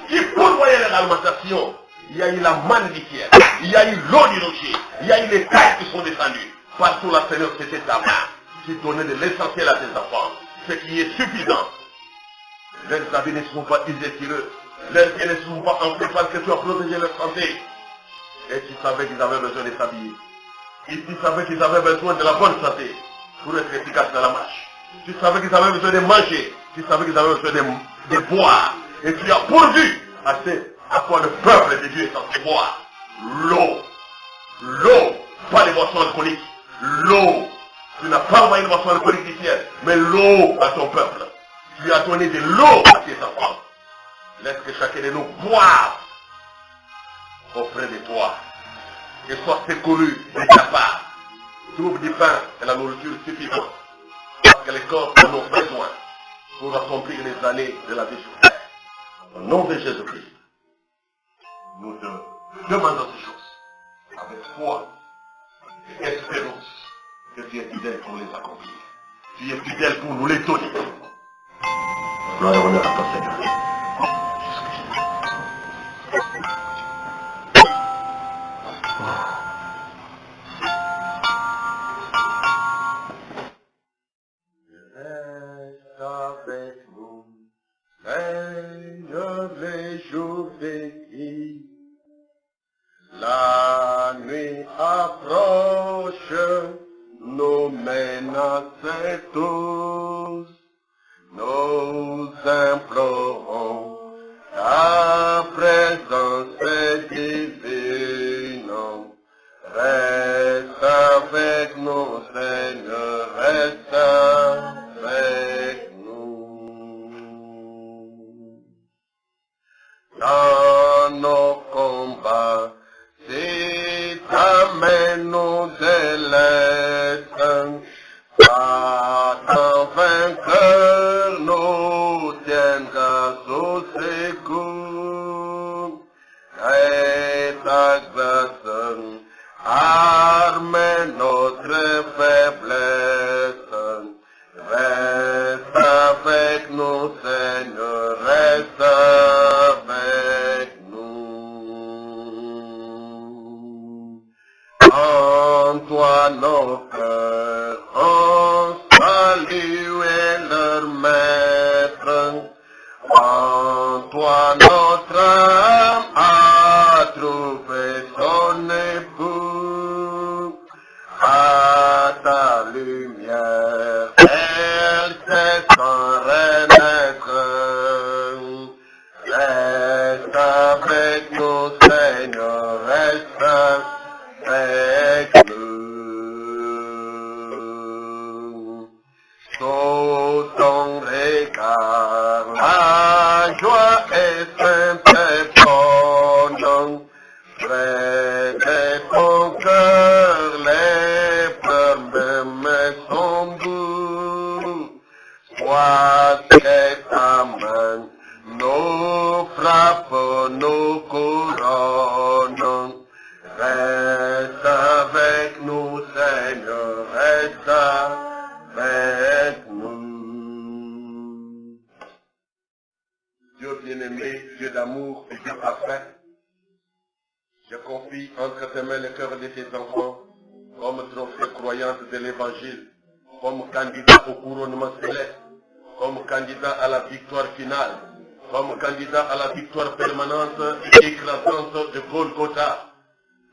qui pourvoyait les alimentations. Il y a eu la manne du ciel, il y a eu l'eau du rocher, il y a eu les tailles qui sont descendues. Partout là, Seigneur, c'était ta main qui donnait de l'essentiel à tes enfants, ce qui est suffisant. Leurs habits ne sont pas usés sur eux, leurs pieds ne sont pas enflés parce que tu as protégé leur santé. Et tu savais qu'ils avaient besoin de s'habiller. Et tu savais qu'ils avaient besoin de la bonne santé pour être efficaces dans la marche. Tu savais qu'ils avaient besoin de manger, tu savais qu'ils avaient besoin de boire. Et tu as pourvu à quoi le peuple de Dieu est censé boire. L'eau. L'eau, pas les boissons alcooliques. L'eau. Tu n'as pas envoyé une boisson alcoolique du ciel, mais l'eau à ton peuple. Tu as donné de l'eau à tes enfants. Laisse que chacun de nous boive auprès de toi. Et sois secouru de ta part. Trouve du pain et la nourriture suffisante. Parce que les corps en ont besoin pour accomplir les années de la vie sur terre. Au nom de Jésus-Christ, nous te demandons ces choses avec foi et espérance que tu es fidèle pour les accomplir. Tu es fidèle pour nous les donner. Gloire et honneur à toi, Seigneur. Reste avec nous, Seigneur, les jours d'écrit. La nuit approche, nos menaces tous. nous implorons ta présence divine. Reste avec nous, Seigneur, reste avec nous. Dans nos combats, si ta main nous délaisse, Satan vainqueur nous tiendra sous ses coups. Et ta grâce arme notre faiblesse. Reste avec nous, Seigneur, reste avec nous. En toi nos cœurs ont salué leur maître. En toi notre âme a trouvé son époux. À ta lumière, elle s'est sans renaître. Reste avec nous, Seigneur, reste avec nous. Sous ton regard, la joie est sainte et bonne. Près de ton cœur, les pleurs même sont doux. Soit que ta main nous frappe, nous couronne. Reste avec nous, Seigneur, reste avec nous. Dieu bien-aimé, Dieu d'amour et Dieu parfait, je confie entre tes mains le cœur de tes enfants comme trophée croyante de l'évangile, comme candidat au couronnement céleste, comme candidat à la victoire finale, comme candidat à la victoire permanente et écrasante de Golgotha.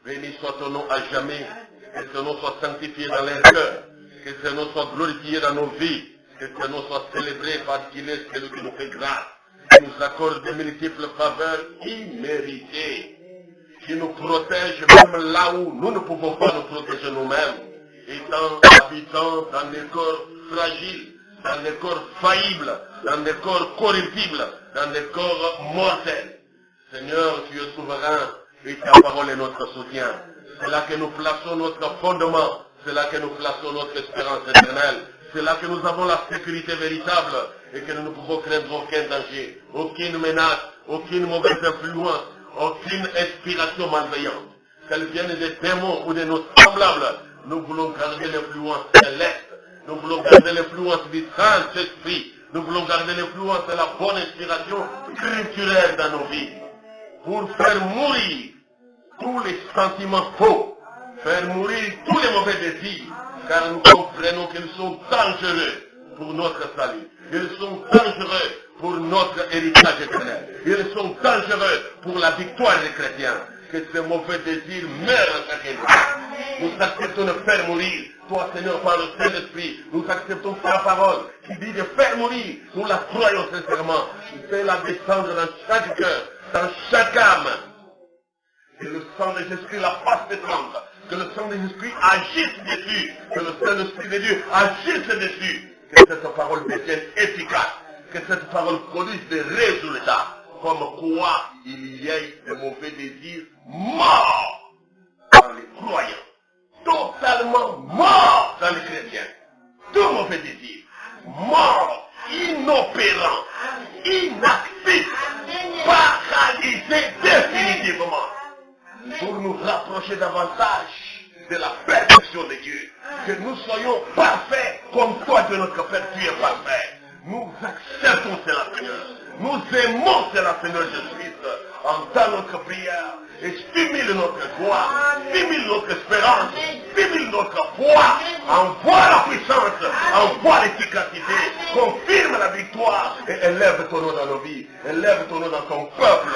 Béni soit ton nom à jamais, que ce nom soit sanctifié dans les cœurs, que ce nom soit glorifié dans nos vies, que ce nom soit célébré parce qu'il est celui qui nous fait grâce, qui nous accorde de multiples faveurs imméritées, qui nous protège même là où nous ne pouvons pas nous protéger nous-mêmes, étant habitants dans des corps fragiles, dans des corps faillibles, dans des corps corruptibles, dans des corps mortels. Seigneur, tu es souverain et ta parole est notre soutien. C'est là que nous plaçons notre fondement, c'est là que nous plaçons notre espérance éternelle, c'est là que nous avons la sécurité véritable et que nous ne pouvons craindre aucun danger, aucune menace, aucune mauvaise influence, aucune inspiration malveillante. Qu'elle vienne des démons ou de nos semblables, nous voulons garder l'influence céleste, nous voulons garder l'influence du Saint-Esprit, nous voulons garder l'influence de la bonne inspiration scripturaire dans nos vies, pour faire mourir tous les sentiments faux, faire mourir tous les mauvais désirs, car nous comprenons qu'ils sont dangereux pour notre salut. Ils sont dangereux pour notre héritage éternel. Ils sont dangereux pour la victoire des chrétiens. Que ces mauvais désirs meurent en chacun de nous. Nous acceptons de faire mourir. Toi, Seigneur, par le Saint-Esprit, nous acceptons ta parole qui dit de faire mourir. Nous la croyons sincèrement. Fais-la descendre dans chaque cœur, dans chaque âme. Que le sang de Jésus-Christ la fasse descendre. Que le sang de Jésus-Christ agisse dessus. Que le Saint-Esprit de Dieu agisse dessus. Que cette parole devienne efficace. Que cette parole produise des résultats. Comme quoi il y ait de mauvais désirs morts dans les croyants. Totalement morts dans les chrétiens. Tout mauvais désir. Mort, inopérant, inactif, paralysé définitivement. Pour nous rapprocher davantage de la perfection de Dieu. Que nous soyons parfaits comme toi, de notre Père, tu es parfait. Nous acceptons cela, Seigneur. Nous aimons cela, Seigneur Jésus-Christ. Entends notre prière et stimule notre joie, stimule notre espérance, stimule notre foi. Envoie la puissance, envoie l'efficacité, confirme la victoire et élève ton nom dans nos vies, élève ton nom dans ton peuple,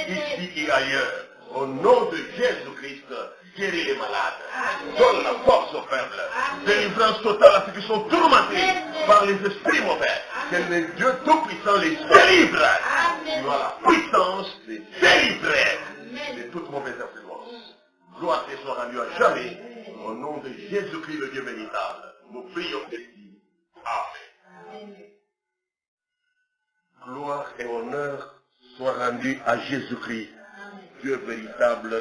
ici et ailleurs. Au nom de Jésus-Christ, guéris les malades, donne la force aux faibles, délivrance totale à ceux qui sont tourmentés par les esprits mauvais, Que le Dieu Tout-Puissant les délivre. Tu as la puissance de délivrer de toute mauvaise influence. Gloire te soit rendue à jamais. Au nom de Jésus-Christ, le Dieu véritable. Nous prions ici. Amen. Gloire et honneur soient rendus à Jésus-Christ, Dieu véritable.